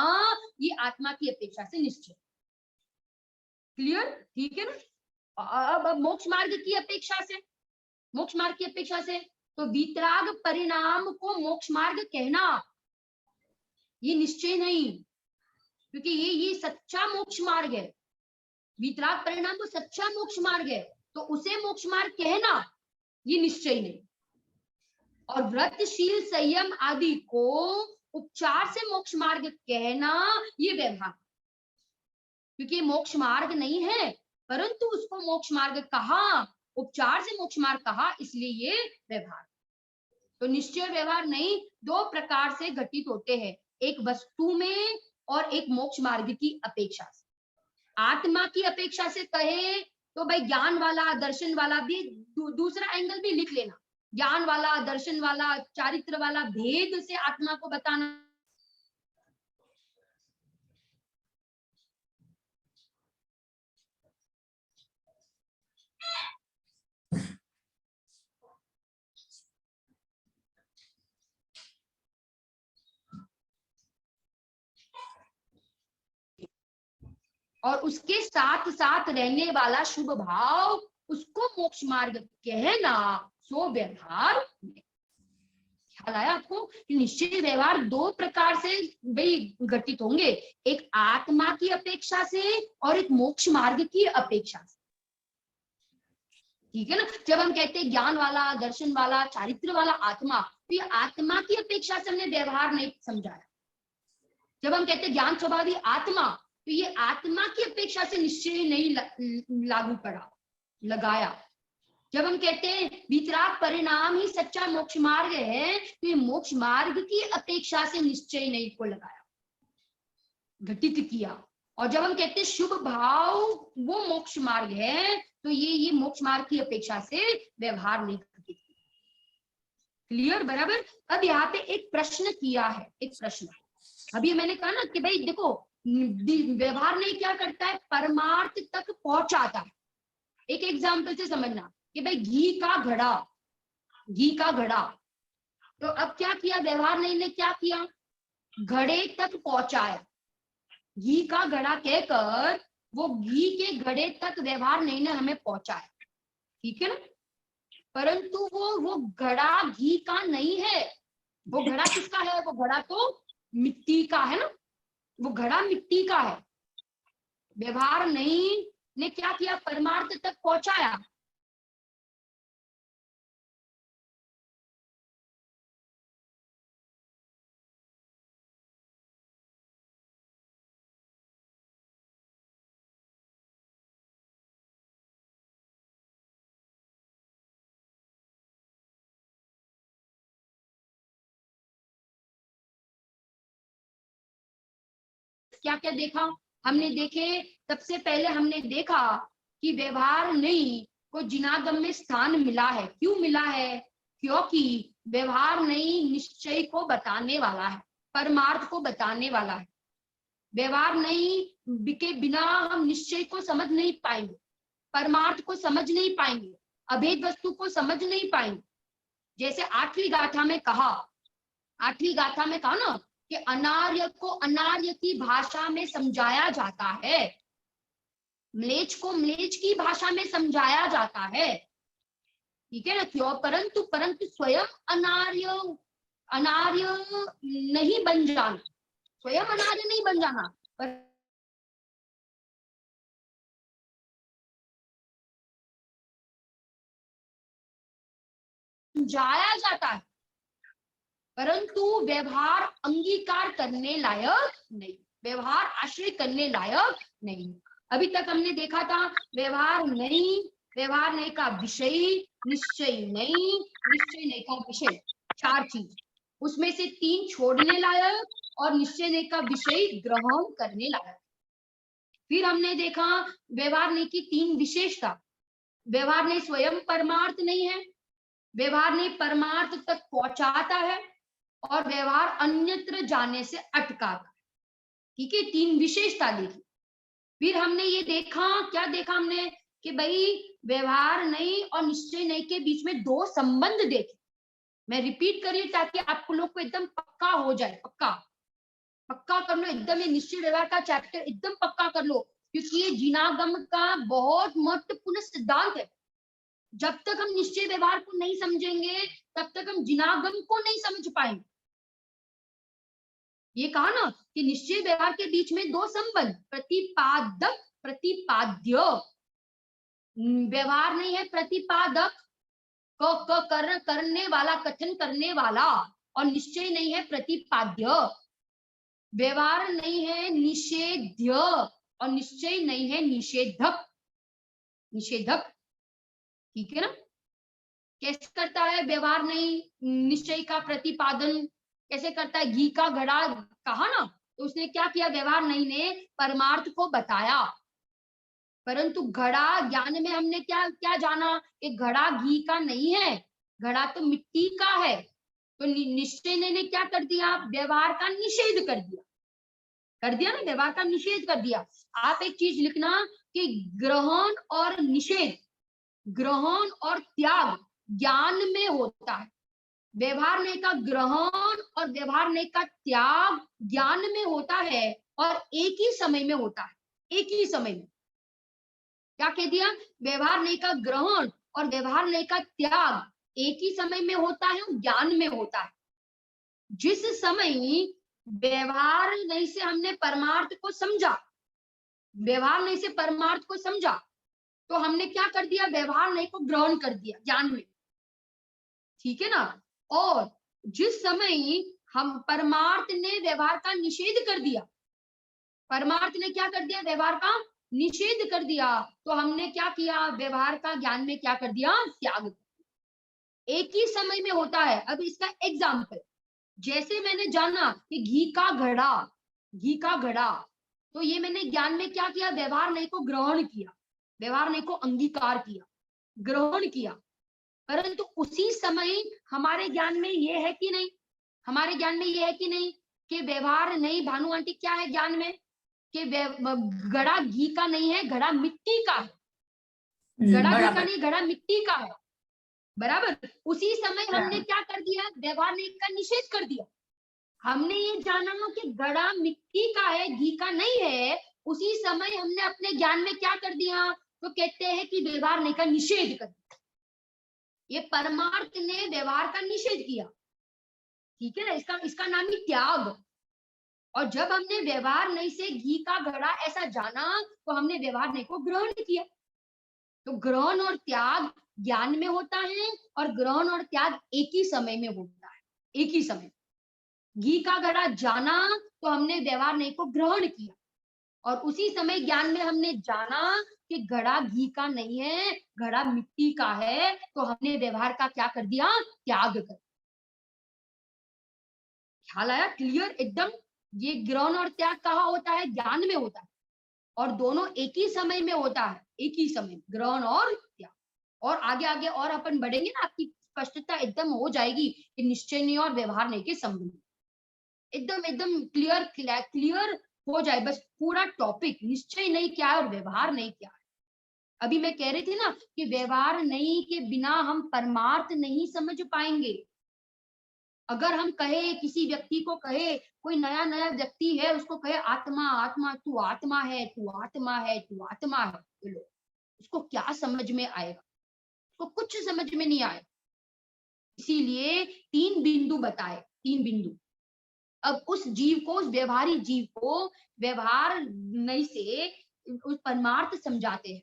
ये आत्मा की अपेक्षा से निश्चय। क्लियर, ठीक है ना। अब मोक्ष मार्ग की अपेक्षा से, मोक्ष मार्ग की अपेक्षा से, तो वितराग परिणाम को मोक्ष मार्ग कहना, ये निश्चय नहीं, क्योंकि ये सच्चा मोक्ष मार्ग है, वितराग परिणाम तो सच्चा मोक्ष मार्ग है, तो उसे मोक्ष मार्ग कहना ये निश्चय नहीं। और व्रतशील संयम आदि को उपचार से मोक्ष मार्ग कहना, ये व्यवहार, क्योंकि मोक्ष मार्ग नहीं है परंतु उसको मोक्ष मार्ग कहा, उपचार से मोक्ष मार्ग कहा, इसलिए ये व्यवहार। तो निश्चय व्यवहार नहीं, दो प्रकार से घटित होते हैं, एक वस्तु में और एक मोक्ष मार्ग की अपेक्षा से। आत्मा की अपेक्षा से कहे तो भाई ज्ञान वाला, दर्शन वाला भी, दूसरा एंगल भी लिख लेना, ज्ञान वाला, दर्शन वाला, चारित्र वाला, भेद से आत्मा को बताना। और उसके साथ साथ रहने वाला शुभ भाव, उसको मोक्ष मार्ग कहना, सो व्यवहार। ख्याल आया आपको कि निश्चय व्यवहार दो प्रकार से भाई घटित होंगे, एक आत्मा की अपेक्षा से और एक मोक्ष मार्ग की अपेक्षा से, ठीक है ना। जब हम कहते हैं ज्ञान वाला, दर्शन वाला, चारित्र वाला आत्मा, तो ये आत्मा की अपेक्षा से हमने व्यवहार नहीं समझाया। जब हम कहते हैं ज्ञान स्वभावी आत्मा, तो ये आत्मा की अपेक्षा से निश्चय नहीं लागू पड़ा, लगाया। जब हम कहते हैं वितराग परिणाम ही सच्चा मोक्ष मार्ग है, तो ये मोक्ष मार्ग की अपेक्षा से निश्चय नहीं को लगाया, घटित किया, और जब हम कहते हैं शुभ भाव वो मोक्ष मार्ग है, तो ये मोक्ष मार्ग की अपेक्षा से व्यवहार नहीं करती। क्लियर, बराबर। अब यहाँ पे एक प्रश्न किया है, एक प्रश्न। अभी मैंने कहा ना कि भाई देखो, व्यवहार नहीं क्या करता है, परमार्थ तक पहुंचाता है। एक एग्जाम्पल से समझना कि भाई घी का घड़ा, घी का घड़ा, तो अब क्या किया व्यवहार नहीं ने, क्या किया, घड़े तक पहुंचाया। घी का घड़ा कहकर वो घी के घड़े तक व्यवहार नहीं ने हमें पहुंचाया, ठीक है ना। परंतु वो घड़ा घी का नहीं है। वो घड़ा किसका है, वो घड़ा तो मिट्टी का है ना, वो घड़ा मिट्टी का है। व्यवहार नहीं ने क्या किया, परमार्थ तक पहुंचाया। क्या क्या देखा हमने, देखे सबसे पहले हमने देखा कि व्यवहार नहीं को जिनागम में स्थान मिला है। क्यों मिला है, क्योंकि व्यवहार नहीं निश्चय को बताने वाला है, परमार्थ को बताने वाला है। व्यवहार नहीं के बिना हम निश्चय को समझ नहीं पाएंगे, परमार्थ को समझ नहीं पाएंगे, अभेद वस्तु को समझ नहीं पाएंगे। जैसे आठवीं गाथा में कहा, आठवीं गाथा में कहा ना कि अनार्य को अनार्य की भाषा में समझाया जाता है, म्लेच्छ को म्लेच्छ की भाषा में समझाया जाता है, ठीक है ना। क्यों, परंतु परंतु स्वयं अनार्य अनार्य नहीं बन जाना, स्वयं अनार्य नहीं बन जाना, पर समझाया जाता है, परंतु व्यवहार अंगीकार करने लायक नहीं, व्यवहार आश्रय करने लायक नहीं। अभी तक हमने देखा था व्यवहार नहीं, व्यवहार नहीं का विषय, निश्चय नहीं, निश्चय नहीं का विषय, चार चीज, उसमें से तीन छोड़ने लायक और निश्चय नहीं का विषय ग्रहण करने लायक। फिर हमने देखा व्यवहार नहीं की तीन विशेषता। व्यवहार नहीं स्वयं परमार्थ नहीं है, व्यवहार नहीं परमार्थ तक पहुंचाता है, और व्यवहार अन्यत्र जाने से अटकाता है, ठीक है। तीन विशेषता देखी। फिर हमने ये देखा, क्या देखा हमने कि भाई व्यवहार नहीं और निश्चय नहीं के बीच में दो संबंध देखे। मैं रिपीट कर रही ताकि आप लोग को एकदम पक्का हो जाए, पक्का पक्का कर लो एकदम, ये निश्चय व्यवहार का चैप्टर एकदम पक्का कर लो, क्योंकि ये जिनागम का बहुत महत्वपूर्ण सिद्धांत है। जब तक हम निश्चय व्यवहार को नहीं समझेंगे तब तक हम जिनागम को नहीं समझ पाएंगे। ये कहा ना कि निश्चय व्यवहार के बीच में दो संबंध, प्रतिपादक प्रतिपाद्य। व्यवहार नहीं है प्रतिपादक, करने वाला, कथन करने वाला, और निश्चय नहीं है प्रतिपाद्य। व्यवहार नहीं है निषेध्य और निश्चय नहीं है निषेधक, निषेधक, ठीक है ना। कैसे करता है व्यवहार नहीं निश्चय का प्रतिपादन, कैसे करता है, घी का घड़ा कहा ना, तो उसने क्या किया, व्यवहार नहीं ने परमार्थ को बताया, परंतु घड़ा ज्ञान में हमने क्या क्या जाना कि घड़ा घी का नहीं है, घड़ा तो मिट्टी का है। तो निश्चय ने क्या कर दिया, व्यवहार का निषेध कर दिया, कर दिया ना, व्यवहार का निषेध कर दिया। आप एक चीज लिखना कि ग्रहण और निषेध, ग्रहण और त्याग ज्ञान में होता है, व्यवहार नहीं का ग्रहण और व्यवहार नहीं का त्याग ज्ञान में होता है, और एक ही समय में होता है, एक ही समय में। क्या कह दिया, व्यवहार नहीं का ग्रहण और व्यवहार नहीं का त्याग एक ही समय में होता है, ज्ञान में होता है। जिस समय व्यवहार नहीं से हमने परमार्थ को समझा, व्यवहार नहीं से परमार्थ को समझा, तो हमने क्या कर दिया, व्यवहार नहीं को ग्रहण कर दिया ज्ञान में, ठीक है ना। और जिस समय हम परमार्थ ने व्यवहार का निषेध कर दिया, परमार्थ ने क्या कर दिया, व्यवहार का निषेध कर दिया, तो हमने क्या किया, व्यवहार का ज्ञान में क्या कर दिया, त्याग। एक ही समय में होता है। अब इसका एग्जाम्पल, जैसे मैंने जाना कि घी का घड़ा, घी का घड़ा, तो ये मैंने ज्ञान में क्या किया, व्यवहार नहीं को ग्रहण किया, व्यवहार नहीं को अंगीकार किया, ग्रहण किया। परंतु उसी समय हमारे ज्ञान में ये है कि नहीं, हमारे ज्ञान में ये है कि नहीं कि व्यवहार नहीं, भानु आंटी क्या है ज्ञान में कि घड़ा घी का नहीं है, घड़ा मिट्टी का है, घड़ा घी का नहीं, घड़ा मिट्टी का है, बराबर। उसी समय हमने क्या कर दिया, व्यवहार नहीं का निषेध कर दिया। हमने ये जाना कि घड़ा मिट्टी का है, घी का नहीं है, उसी समय हमने अपने ज्ञान में क्या कर दिया, तो कहते हैं कि व्यवहार नहीं का निषेध कर दिया। ये परमार्थ ने व्यवहार का निषेध किया, ठीक है ना, इसका नाम ही त्याग। और जब हमने व्यवहार नहीं से घी का घड़ा ऐसा जाना, तो हमने व्यवहार नहीं को ग्रहण किया। तो ग्रहण और त्याग ज्ञान में होता है, और ग्रहण और त्याग एक ही समय में होता है, एक ही समय। घी का घड़ा जाना तो हमने व्यवहार नहीं को ग्रहण किया, और उसी समय ज्ञान में हमने जाना कि घड़ा घी का नहीं है, घड़ा मिट्टी का है, तो हमने व्यवहार का क्या कर दिया, त्याग कर। ख्याल आया, क्लियर एकदम। ये ग्रहण और त्याग कहाँ होता है, ज्ञान में होता है, और दोनों एक ही समय में होता है, एक ही समय, ग्रहण और त्याग। और आगे आगे और अपन बढ़ेंगे ना, आपकी स्पष्टता एकदम हो जाएगी कि निश्चय नहीं और व्यवहार नहीं के संबंध, एकदम एकदम क्लियर हो जाए। बस पूरा टॉपिक निश्चय नहीं क्या है और व्यवहार नहीं क्या है। अभी मैं कह रही थी ना कि व्यवहार नहीं के बिना हम परमार्थ नहीं समझ पाएंगे। अगर हम कहे, किसी व्यक्ति को कहे, कोई नया नया व्यक्ति है, उसको कहे आत्मा आत्मा, तू आत्मा है, तू आत्मा है, तू आत्मा है, बोलो उसको क्या समझ में आएगा, उसको कुछ समझ में नहीं आएगा। इसीलिए 3 बिंदु बताए, 3 बिंदु। अब उस जीव को, उस व्यवहारिक जीव को व्यवहार नहीं से उस परमार्थ समझाते हैं।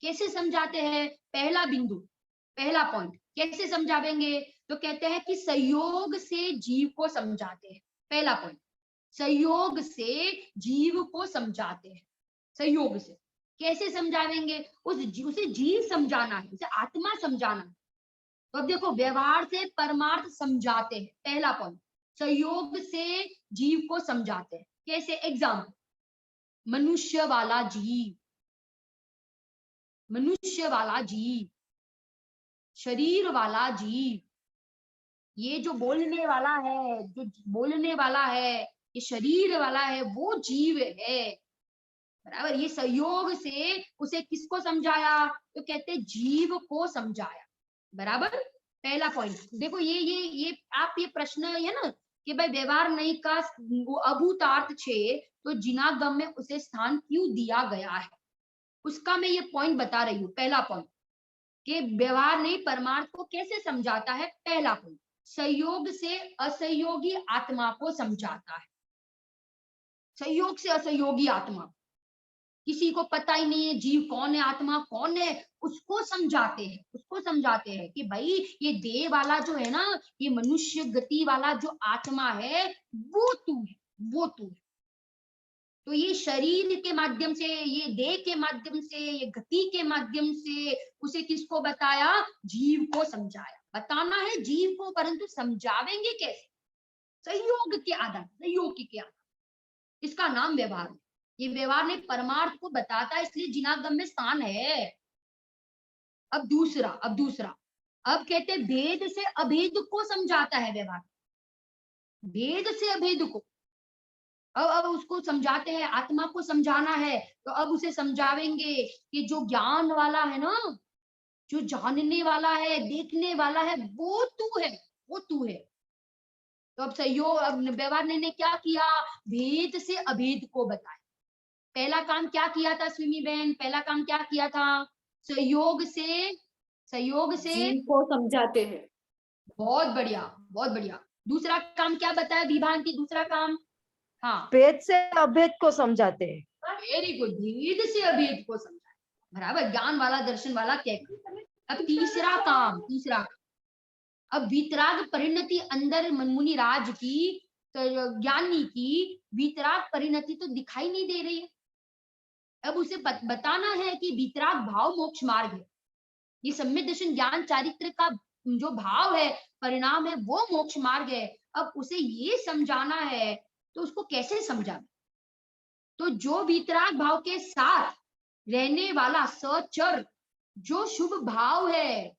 कैसे समझाते हैं, पहला बिंदु, पहला पॉइंट, कैसे समझावेंगे, तो कहते हैं कि संयोग से जीव को समझाते हैं। पहला पॉइंट, संयोग से जीव को समझाते हैं। संयोग से कैसे समझावेंगे, उसे जीव समझाना है, उसे आत्मा समझाना है। तो अब देखो, व्यवहार से परमार्थ समझाते हैं, पहला पॉइंट, संयोग से जीव को समझाते हैं। कैसे, एग्जाम्पल, मनुष्य वाला जीव, मनुष्य वाला जीव, शरीर वाला जीव, ये जो बोलने वाला है, जो बोलने वाला है, ये शरीर वाला है, वो जीव है, बराबर। ये संयोग से उसे किसको समझाया, तो कहते जीव को समझाया, बराबर। पहला पॉइंट देखो, ये आप ये प्रश्न है ना कि भाई व्यवहार नहीं का अभूतार्थ छे, तो जिनागम में उसे स्थान क्यों दिया गया है, उसका मैं ये पॉइंट बता रही हूँ। पहला पॉइंट कि व्यवहार नहीं परमार्थ को कैसे समझाता है, पहला पॉइंट, संयोग से असहयोगी आत्मा को समझाता है। संयोग से असहयोगी आत्मा, किसी को पता ही नहीं है जीव कौन है, आत्मा कौन है, उसको समझाते हैं, उसको समझाते हैं कि भाई ये देह वाला जो है ना, ये मनुष्य गति वाला जो आत्मा है, वो तू है, वो तू है। तो ये शरीर के माध्यम से, ये देह के माध्यम से, ये गति के माध्यम से उसे किसको बताया, जीव को समझाया। बताना है जीव को, परंतु समझावेंगे कैसे, सहयोग के आधार, सहयोग के आधार। इसका नाम व्यवहार है। ये व्यवहार ने परमार्थ को बताता है, इसलिए जिनागम में स्थान है। अब दूसरा, अब कहते भेद से अभेद को समझाता है व्यवहार, भेद से अभेद को। अब उसको समझाते हैं, आत्मा को समझाना है, तो अब उसे समझावेंगे कि जो ज्ञान वाला है ना, जो जानने वाला है, देखने वाला है, वो तू है, वो तू है। तो अब सहयोग, अब व्यवहार ने क्या किया, भेद से अभेद को बताया। पहला काम क्या किया था स्विमी बहन, पहला काम क्या किया था, सहयोग से जीव को समझाते हैं। बहुत बढ़िया, बहुत बढ़िया। दूसरा काम क्या बताया विभांति, दूसरा काम, हाँ, भेद से अभेद को समझाते हैं। वेरी गुड, भेद से अभेद को समझाया, बराबर, ज्ञान वाला, दर्शन वाला कहते। अब तीसरा काम, अब वितराग परिणति अंदर मनमुनि राज की, तो ज्ञानी की वितराग परिणति तो दिखाई नहीं दे रही है। अब उसे बताना है कि वितराग भाव मोक्ष मार्ग है, ये सम्यक दर्शन ज्ञान चारित्र का जो भाव है, परिणाम है, वो मोक्ष मार्ग है। अब उसे ये समझाना है, तो उसको कैसे समझा, तो जो वीतराग भाव के साथ रहने वाला सचर जो शुभ भाव है,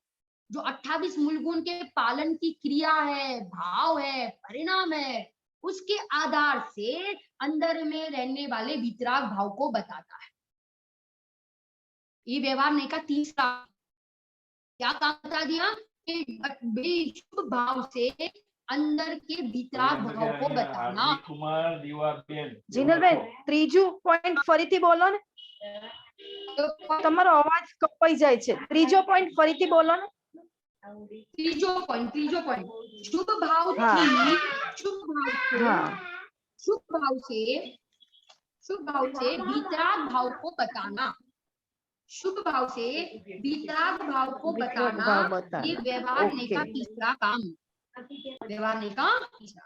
जो 28 मूल गुण के पालन की क्रिया है, भाव है, परिणाम है, उसके आधार से अंदर में रहने वाले वीतराग भाव को बताता है। ये व्यवहार नहीं का तीसरा क्या काम बता दिया कि शुभ भाव से अंदर के वीतराग भाव को बताना। જીનલ બેન ત્રીજું પોઈન્ટ ફરીથી બોલો ને, તમારો અવાજ કપાઈ જાય છે, ત્રીજો પોઈન્ટ ફરીથી બોલો ને। ત્રીજો પોઈન્ટ શુभ भाव हाँ। हाँ। शुभ भाव से वीतराग भाव को बताना, शुभ भाव से वीतराग भाव को बताना, ये व्यवहार नहीं का तीसरा काम, व्यवहार नहीं का तीसरा।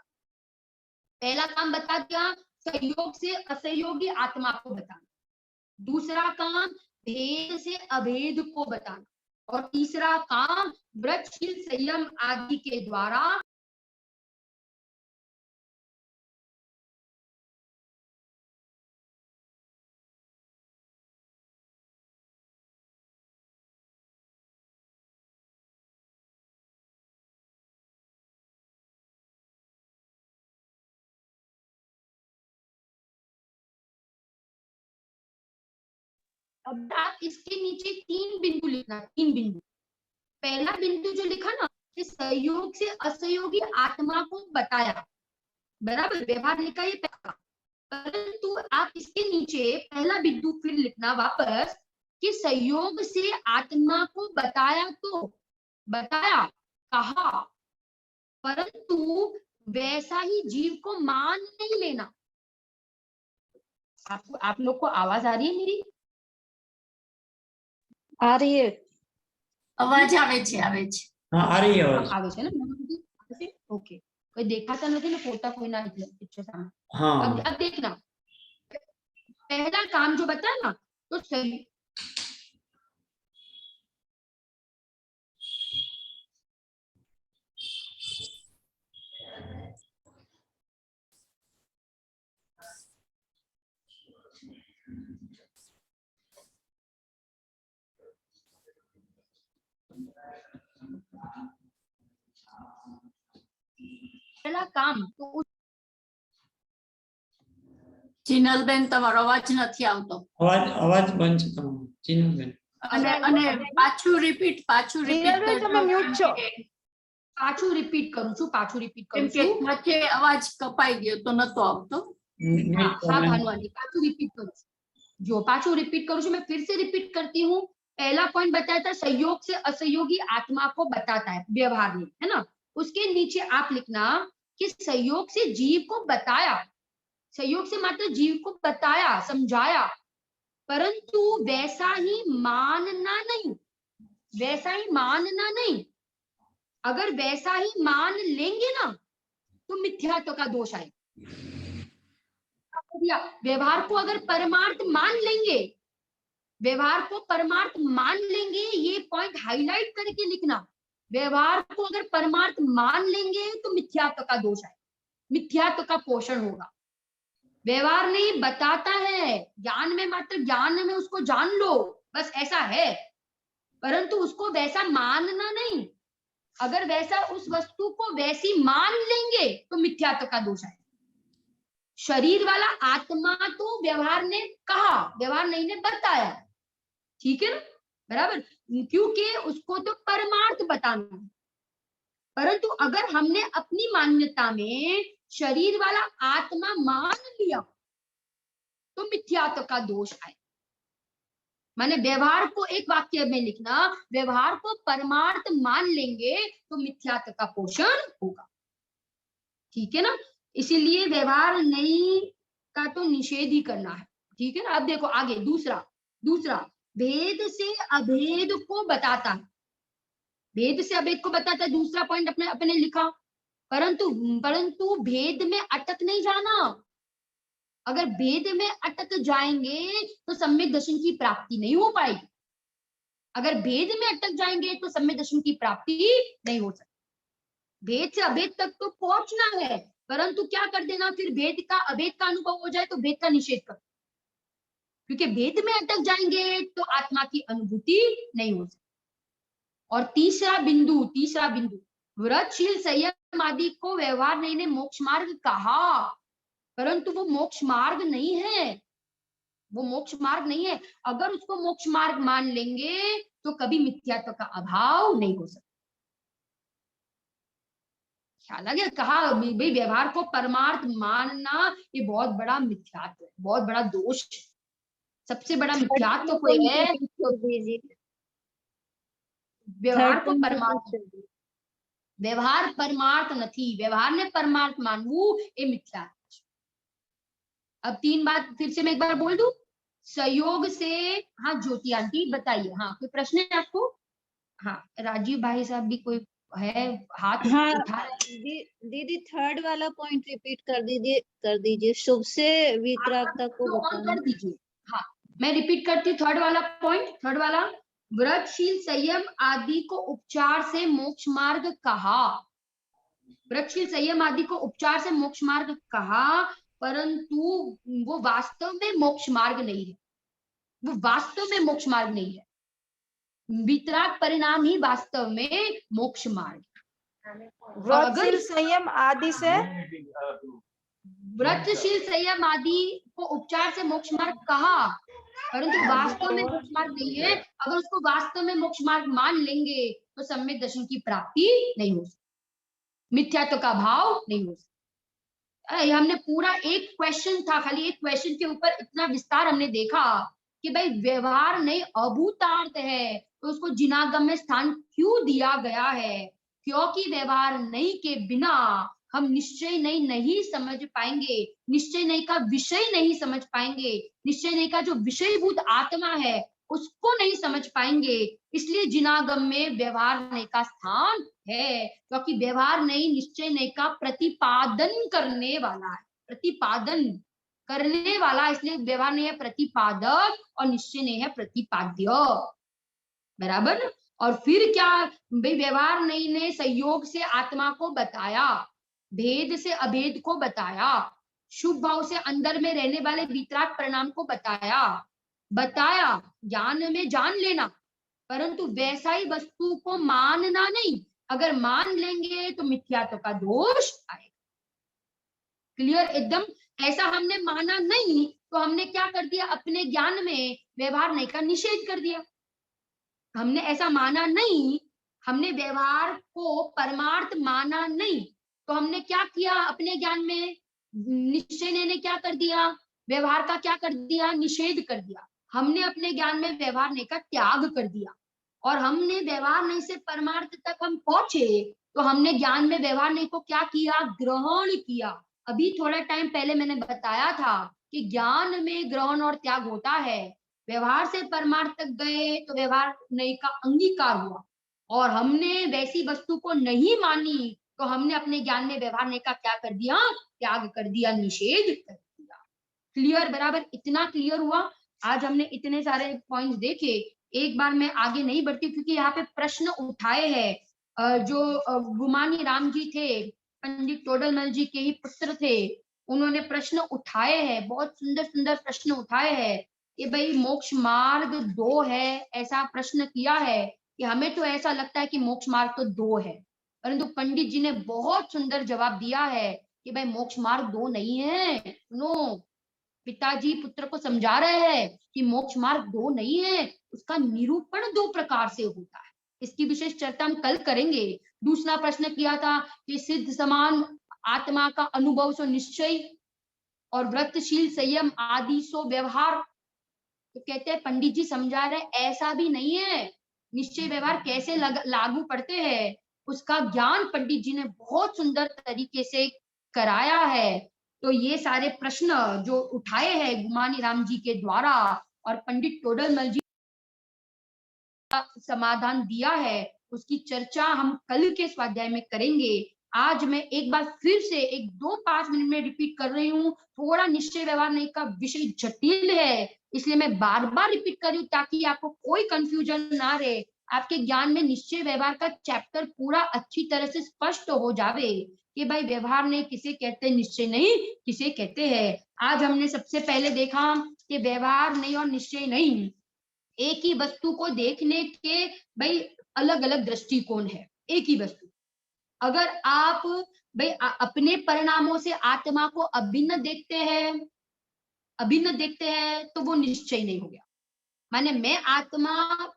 पहला काम बता दिया सहयोग से असहयोगी आत्मा को बताना, दूसरा काम भेद से अभेद को बताना, और तीसरा काम व्रतशील संयम आदि के द्वारा अब आप इसके नीचे 3 बिंदु लिखना, 3 बिंदु। पहला बिंदु जो लिखा ना कि सहयोग से असहयोगी आत्मा को बताया, बराबर व्यवहार लिखा ये पहला, परंतु आप इसके नीचे पहला बिंदु फिर लिखना वापस कि सहयोग से आत्मा को बताया, तो बताया कहा, परंतु वैसा ही जीव को मान नहीं लेना। आपको आप लोग को आवाज आ रही है मेरी? आ रही है। અવાજ આવે છે, આવે છે। हाँ आ रही है आवाज। આવે છે ને? ओके, कोई देखाता नहीं ना फोटा, कोई ना पिक्चर सामने। हाँ अब देखना पहला काम जो बताया ना, तो सही पहला काम तो જીનલબેન તમારો અવાજ નથી આવતો, અવાજ બંધ છે તમારો જીનલબેન। અને પાછું રિપીટ જીનલબેન તમે મ્યુટ છો। પાછું રિપીટ કરું છું, કેમ કે વચ્ચે અવાજ કપાઈ ગયો તો નતો આવતો। हाँ भानुआंटी, पाचू रिपीट करूँ जो पाचू रिपीट करूँ मैं फिर से रिपीट करती हूँ। पहला पॉइंट बताया था सहयोग से असहयोगी आत्मा को बताता है व्यवहार में, है ना। उसके नीचे आप लिखना कि सहयोग से जीव को बताया, सहयोग से मात्र जीव को बताया, समझाया, परंतु वैसा ही मानना नहीं, वैसा ही मानना नहीं। अगर वैसा ही मान लेंगे ना तो मिथ्यात्व का दोष आए। व्यवहार को अगर परमार्थ मान लेंगे, व्यवहार को परमार्थ मान लेंगे, ये पॉइंट हाईलाइट करके लिखना। व्यवहार को अगर परमार्थ मान लेंगे तो मिथ्यात्व का दोष है, मिथ्यात्व का पोषण होगा। व्यवहार नहीं बताता है, ज्ञान में मात्र ज्ञान में उसको जान लो, बस ऐसा है, परंतु उसको वैसा मानना नहीं। अगर वैसा उस वस्तु को वैसी मान लेंगे तो मिथ्यात्व का दोष है। शरीर वाला आत्मा तो व्यवहार ने कहा, व्यवहार नहीं ने बताया, ठीक है ना, बराबर, क्योंकि उसको तो परमार्थ बताना है। परंतु अगर हमने अपनी मान्यता में शरीर वाला आत्मा मान लिया तो मिथ्यात्व का दोष आए। माने व्यवहार को एक वाक्य में लिखना, व्यवहार को परमार्थ मान लेंगे तो मिथ्यात्व का पोषण होगा, ठीक है ना। इसीलिए व्यवहार नहीं का तो निषेध ही करना है, ठीक है ना। अब देखो आगे दूसरा भेद से अभेद को बताता है, भेद से अभेद को बताता है, दूसरा पॉइंट अपने लिखा। परंतु भेद में अटक नहीं जाना। अगर भेद में अटक जाएंगे तो सम्यक दर्शन की प्राप्ति नहीं हो पाएगी। अगर भेद में अटक जाएंगे तो सम्यक दर्शन की प्राप्ति नहीं हो सकती। भेद से अभेद तक तो पहुंचना है, परंतु क्या कर देना, फिर भेद का अभेद का अनुभव हो जाए तो भेद का निषेध कर, क्योंकि भेद में अटक जाएंगे तो आत्मा की अनुभूति नहीं हो सकती। और तीसरा बिंदु व्रतशील संयम आदि को व्यवहार नहीं ने मोक्ष मार्ग कहा, परंतु वो मोक्ष मार्ग नहीं है, वो मोक्ष मार्ग नहीं है। अगर उसको मोक्ष मार्ग मान लेंगे तो कभी मिथ्यात्व का अभाव नहीं हो सकता। ख्याल आ गया? कहा भाई व्यवहार को परमार्थ मानना ये बहुत बड़ा मिथ्यात्व है, बहुत बड़ा दोष है। सबसे बड़ा मिथ्यात्व कोई है व्यवहार को परमार्थ, व्यवहार परमार्थ नहीं, व्यवहार ने परमार्थ मानवू ये मिथ्या। अब 3 बात फिर से मैं एक बार बोल दूं, सहयोग से। हाँ ज्योति आंटी बताइए, हाँ कोई प्रश्न है आपको? हाँ राजीव भाई साहब भी कोई है हाथ हाँ उठा रहे? दीदी थर्ड वाला पॉइंट रिपीट कर दीजिए शुभ से वितरागता को बताना। कर दीजिए। हाँ मैं रिपीट करती हूँ थर्ड वाला पॉइंट, थर्ड वाला, व्रतशील संयम आदि को उपचार से मोक्ष मार्ग कहा, व्रतशील संयम आदि को उपचार से मोक्ष मार्ग कहा, परंतु वो वास्तव में मोक्ष मार्ग नहीं है, वो वास्तव में मोक्ष मार्ग नहीं है। वितराग परिणाम ही वास्तव में मोक्ष मार्ग। व्रतशील संयम आदि से, व्रतशील संयम आदि को उपचार से मोक्ष मार्ग कहा, परंतु वास्तव में मोक्ष मार्ग नहीं है। अगर उसको वास्तव में मोक्ष मार्ग मान लेंगे तो सम्यक दर्शन की प्राप्ति नहीं हो सकती, मिथ्यात्व का भाव नहीं हो सकता। हमने पूरा एक क्वेश्चन था, खाली एक क्वेश्चन के ऊपर इतना विस्तार हमने देखा कि भाई व्यवहार नहीं अभूतार्थ है तो उसको जिनागम में स्थान क्यों दिया गया है, क्योंकि व्यवहार नहीं के बिना हम निश्चय नहीं समझ पाएंगे, निश्चय नहीं का विषय नहीं समझ पाएंगे, निश्चय नहीं का जो विषयभूत आत्मा है उसको नहीं समझ पाएंगे। इसलिए जिनागम में व्यवहार नहीं का स्थान है, क्योंकि व्यवहार नहीं निश्चय नहीं का प्रतिपादन करने वाला है, प्रतिपादन करने वाला, इसलिए व्यवहार नहीं है प्रतिपादक और निश्चय नहीं है प्रतिपाद्य, बराबर। और फिर क्या भाई व्यवहार नहीं ने संयोग से आत्मा को बताया, भेद से अभेद को बताया, शुभ भाव से अंदर में रहने वाले वितराग परिणाम को बताया ज्ञान में जान लेना, परंतु वैसा ही वस्तु को मानना नहीं। अगर मान लेंगे तो मिथ्यात्व का दोष आएगा। क्लियर एकदम? ऐसा हमने माना नहीं तो हमने क्या कर दिया, अपने ज्ञान में व्यवहार नहीं का निषेध कर दिया। हमने ऐसा माना नहीं, हमने व्यवहार को परमार्थ माना नहीं तो हमने क्या किया, अपने ज्ञान में निश्चय ने क्या कर दिया, व्यवहार का क्या कर दिया, निषेध कर दिया। हमने अपने ज्ञान में व्यवहार नहीं का त्याग कर दिया और हमने व्यवहार नहीं से परमार्थ तक हम पहुंचे तो हमने ज्ञान में व्यवहार नहीं को क्या किया, ग्रहण किया। अभी थोड़ा टाइम पहले मैंने बताया था कि ज्ञान में ग्रहण और त्याग होता है, व्यवहार से परमार्थ तक गए तो व्यवहार नहीं का अंगीकार हुआ और हमने वैसी वस्तु को नहीं मानी तो हमने अपने ज्ञान में व्यवहार नहीं का क्या कर दिया, त्याग कर दिया, निषेध कर दिया। क्लियर? बराबर? इतना क्लियर हुआ? आज हमने इतने सारे पॉइंट्स देखे, एक बार मैं आगे नहीं बढ़ती क्योंकि यहाँ पे प्रश्न उठाए हैं। जो गुमानी राम जी थे, पंडित टोडरमल जी के ही पुत्र थे, उन्होंने प्रश्न उठाए हैं, बहुत सुंदर सुंदर प्रश्न उठाए हैं कि भाई मोक्ष मार्ग 2 है, ऐसा प्रश्न किया है कि हमें तो ऐसा लगता है कि मोक्ष मार्ग तो 2 है, परंतु पंडित जी ने बहुत सुंदर जवाब दिया है कि भाई मोक्ष मार्ग 2 नहीं है। सुनो, पिताजी पुत्र को समझा रहे हैं कि मोक्ष मार्ग 2 नहीं है, उसका निरूपण 2 प्रकार से होता है। इसकी विशेष चर्चा हम कल करेंगे। दूसरा प्रश्न किया था कि सिद्ध समान आत्मा का अनुभव सो निश्चय और व्रतशील संयम आदि सो व्यवहार। तो कहते हैं पंडित जी समझा रहे ऐसा भी नहीं है, निश्चय व्यवहार कैसे लागू पड़ते हैं उसका ज्ञान पंडित जी ने बहुत सुंदर तरीके से कराया है। तो ये सारे प्रश्न जो उठाए हैं गुमानी राम जी के द्वारा और पंडित टोडरमल जी का समाधान दिया है, उसकी चर्चा हम कल के स्वाध्याय में करेंगे। आज मैं एक बार फिर से 1-2-5 मिनट में रिपीट कर रही हूँ, थोड़ा निश्चय व्यवहार नहीं का विषय जटिल है इसलिए मैं बार बार रिपीट कर रही हूँ ताकि आपको कोई कंफ्यूजन ना रहे, आपके ज्ञान में निश्चय व्यवहार का चैप्टर पूरा अच्छी तरह से स्पष्ट हो जावे कि भाई व्यवहार नहीं किसे कहते हैं, निश्चय नहीं किसे कहते हैं। आज हमने सबसे पहले देखा कि व्यवहार नहीं और निश्चय नहीं एक ही वस्तु को देखने के भाई अलग अलग दृष्टिकोण है। एक ही वस्तु अगर आप भाई अपने परिणामों से आत्मा को अभिन्न देखते हैं तो वो निश्चय नहीं हो गया। माने मैं आत्मा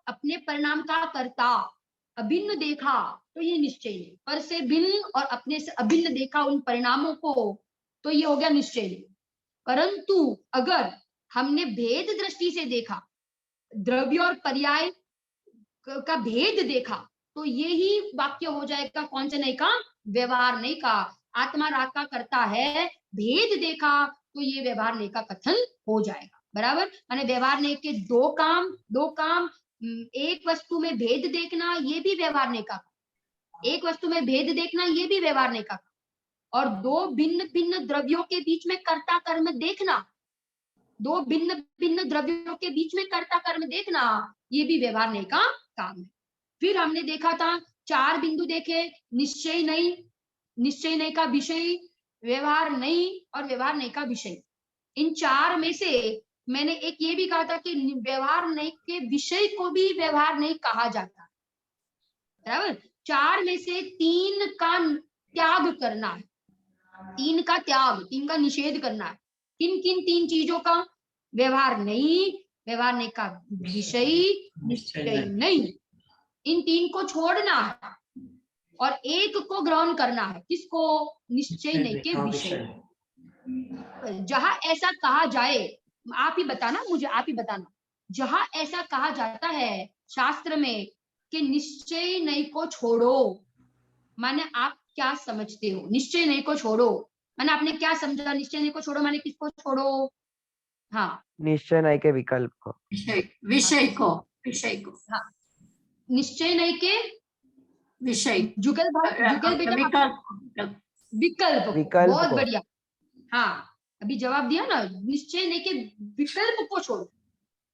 अपने परिणाम का कर्ता अभिन्न देखा तो ये निश्चय नहीं, पर से भिन्न और अपने से अभिन्न देखा उन परिणामों को तो ये हो गया निश्चय नहीं। परंतु अगर हमने भेद दृष्टि से देखा, द्रव्य और पर्याय का भेद देखा, तो यही वाक्य हो जाएगा कौन से नहीं का, व्यवहार नहीं का। आत्मा राग का करता है, भेद देखा तो ये व्यवहार नहीं का कथन हो जाएगा। बराबर, माने व्यवहार नहीं के दो काम, एक वस्तु में भेद देखना ये भी व्यवहार नहीं का, एक वस्तु में भेद देखना ये भी व्यवहार नहीं का, और दो भिन्न भिन्न द्रव्यों के बीच में कर्ता कर्म देखना, दो भिन्न भिन्न द्रव्यों के बीच में कर्ता कर्म देखना ये भी व्यवहार नहीं का काम है। फिर हमने देखा था 4 बिंदु देखे, निश्चय नहीं का विषय, व्यवहार नहीं और व्यवहार नहीं का विषय। इन 4 में से मैंने एक ये भी कहा था कि व्यवहार नहीं के विषय को भी व्यवहार नहीं कहा जाता। बराबर, 4 में से 3 का त्याग करना है, 3 का त्याग, 3 का निषेध करना है। किन 3 चीजों का? व्यवहार नहीं का विषय, निश्चय नहीं, इन 3 को छोड़ना है और एक को ग्रहण करना है। किसको? निश्चय नहीं के विषय। जहां ऐसा कहा जाए, आप ही बताना, मुझे आप ही बताना, जहां ऐसा कहा जाता है शास्त्र में कि निश्चय नहीं को छोड़ो, माने आप क्या समझते हो? निश्चय नहीं को छोड़ो माने आपने क्या समझा? निश्चय नहीं को छोड़ो माने किसको छोड़ो? हाँ, निश्चय नहीं के विकल्प को, विषय को। हाँ, निश्चय नहीं के विषय, जुगल बेटा विकल्प को। बहुत बढ़िया, हाँ अभी जवाब दिया ना, निश्चय नहीं के विकल्प को छोड़ो।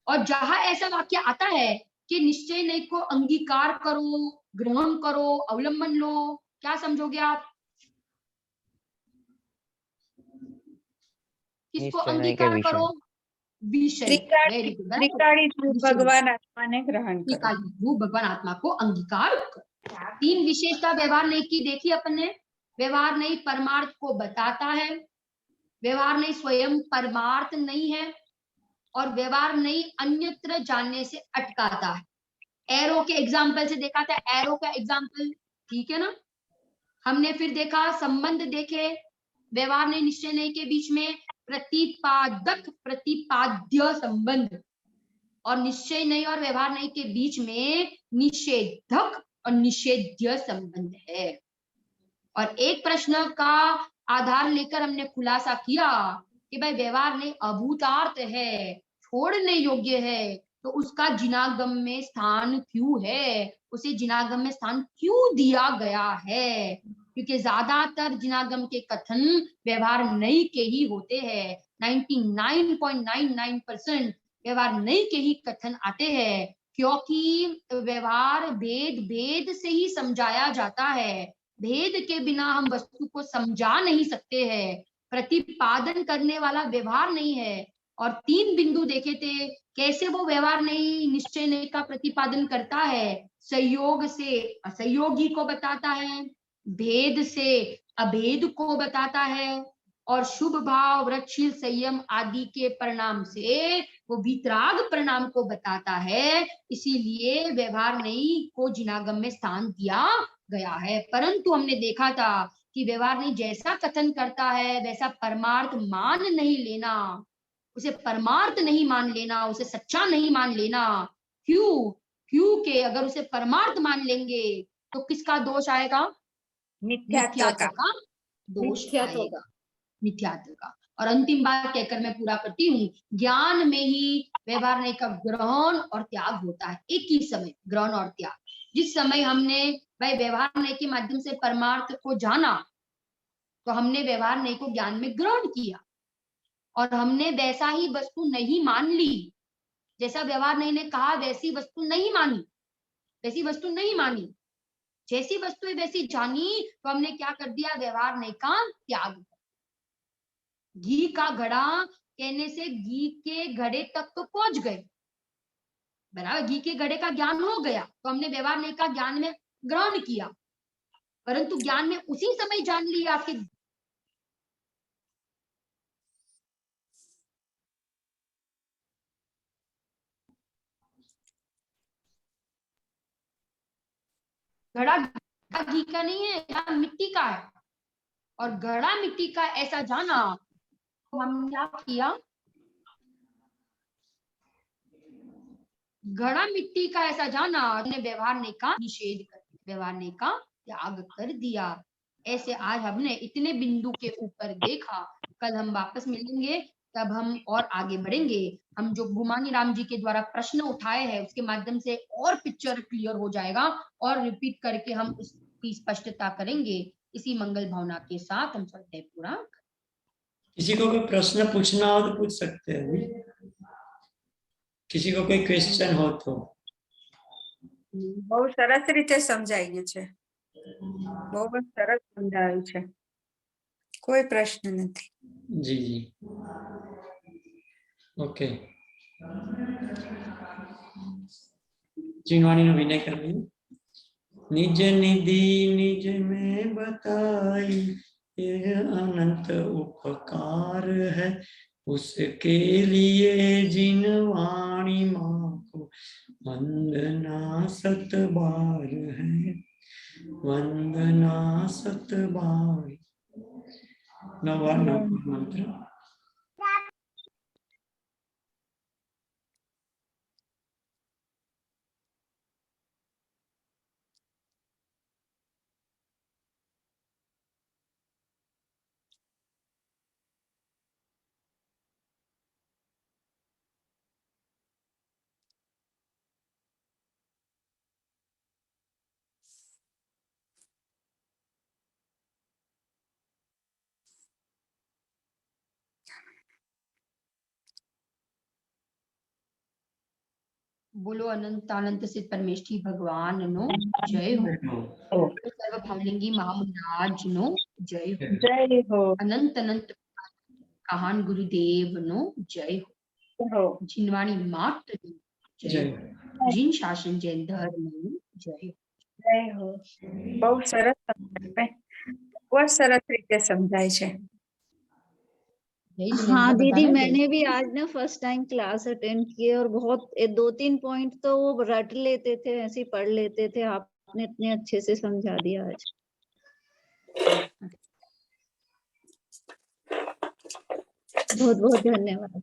और जहां ऐसा वाक्य आता है कि निश्चय नहीं को अंगीकार करो, ग्रहण करो, अवलंबन लो, क्या समझोगे आप? किसको अंगीकार करो? विषय। वेरी गुड, भगवान आत्मा ने ग्रहण करा, भगवान आत्मा को अंगीकार करो। 3 विशेषता व्यवहार नहीं की देखी अपन ने। व्यवहार नहीं परमार्थ को बताता है, व्यवहार नहीं स्वयं परमार्थ नहीं है, और व्यवहार नहीं अन्यत्र जानने से अटकाता है। एरो के एग्जाम्पल से देखा था, एरो का एग्जाम्पल, ठीक है ना। हमने फिर देखा संबंध देखे, व्यवहार नहीं निश्चय नहीं के बीच में प्रतिपादक प्रतिपाद्य संबंध, और निश्चय नहीं और व्यवहार नहीं के बीच में निषेधक और निषेध्य संबंध है। और एक प्रश्न का आधार लेकर हमने खुलासा किया कि भाई व्यवहार नहीं अभूतार्थ है, छोड़ने योग्य है, तो उसका जिनागम में स्थान क्यों है, उसे जिनागम में स्थान क्यों दिया गया है? क्योंकि ज्यादातर जिनागम के कथन व्यवहार नहीं के ही होते हैं। 99.99% व्यवहार नहीं के ही कथन आते हैं, क्योंकि व्यवहार भेद से ही समझाया जाता है। भेद के बिना हम वस्तु को समझा नहीं सकते हैं। प्रतिपादन करने वाला व्यवहार नहीं है। और 3 बिंदु देखे थे, कैसे वो व्यवहार नहीं निश्चय नहीं का प्रतिपादन करता है। संयोग से असंयोगी को बताता है, भेद से अभेद को बताता है, और शुभ भाव व्रतशील संयम आदि के परिणाम से वो वितराग परिणाम को बताता है। इसीलिए व्यवहार नहीं को जिनागम में स्थान दिया गया है। परंतु हमने देखा था कि व्यवहार नहीं जैसा कथन करता है वैसा परमार्थ मान नहीं लेना, उसे परमार्थ नहीं मान लेना, उसे सच्चा नहीं मान लेना। क्योंकि अगर उसे परमार्थ मान लेंगे तो किसका दोष आएगा? मिथ्यात्व का दोष आएगा, मिथ्यात्व का। और अंतिम बात कहकर मैं पूरा करती हूँ, ज्ञान में ही व्यवहार नहीं का ग्रहण और त्याग होता है। एक ही समय ग्रहण और त्याग। जिस समय हमने भाई व्यवहार नहीं के माध्यम से परमार्थ को जाना, तो हमने व्यवहार नहीं को ज्ञान में ग्रहण किया, और हमने वैसा ही वस्तु नहीं मान ली, जैसा व्यवहार नहीं ने कहा वैसी वस्तु नहीं मानी, वैसी वस्तु नहीं मानी, जैसी वस्तु है वैसी जानी, तो हमने क्या कर दिया? व्यवहार नहीं का त्याग। घी का घड़ा कहने से घी के घड़े तक तो पहुंच गए, बराबर, घी के घड़े का ज्ञान हो गया, तो हमने व्यवहार नहीं का ज्ञान में ग्रहण किया, परंतु ज्ञान में उसी समय जान लिया कि घड़ा घी का नहीं है, घड़ा मिट्टी का है, और घड़ा मिट्टी का ऐसा जाना, तो हमने क्या किया, घड़ा मिट्टी का ऐसा जाना, हमने व्यवहार का निषेध कर, व्यवहार का त्याग कर दिया। ऐसे आज हमने इतने बिंदु के ऊपर देखा, कल हम वापस मिलेंगे, तब हम और आगे बढ़ेंगे। हम जो भूमानी राम जी के द्वारा प्रश्न उठाए हैं उसके माध्यम से और पिक्चर क्लियर हो जाएगा, और रिपीट करके हम उसकी स्पष्टता करेंगे। इसी मंगल भावना के साथ हम स्वाध्याय पूरा। किसी को कोई प्रश्न पूछना हो तो पूछ सकते हैं अभी, किसी को कोई क्वेश्चन हो तो। બહુ સરસ રીતે સમજાયું છે, બહુ જ સરસ સમજાયું છે, કોઈ પ્રશ્ન નથી. जी जी ओके, चिन्वाणी नो विनय कर ली। निज निधि निज में बताई, ये अनंत उपकार है, उसके लिए जिन वाणी माँ को वंदना सत बार है, वंदना सत बार। नवा मंत्र। बोलो अनंत अनंत सिद्ध परमेष्ठी भगवान नो जय हो। सर्व भावलिंगी महाराज नो जय हो। જય હો. अनंत अनंत कहान गुरुदेव नो जय हो। जिनवाणी मात नो जय हो। जिन शासन जैन धर्म नो जय हो। જય હો. બહુ સરસ સમજાય, બહુ સરસ રીતે સમજાય છે. जय हाँ जिनेंद्र दीदी, बताना, जय। मैंने भी आज ना फर्स्ट टाइम क्लास अटेंड की और बहुत 2-3 पॉइंट तो वो रट लेते थे, ऐसे ही पढ़ लेते थे, आपने इतने अच्छे से समझा दिया आज। बहुत बहुत धन्यवाद।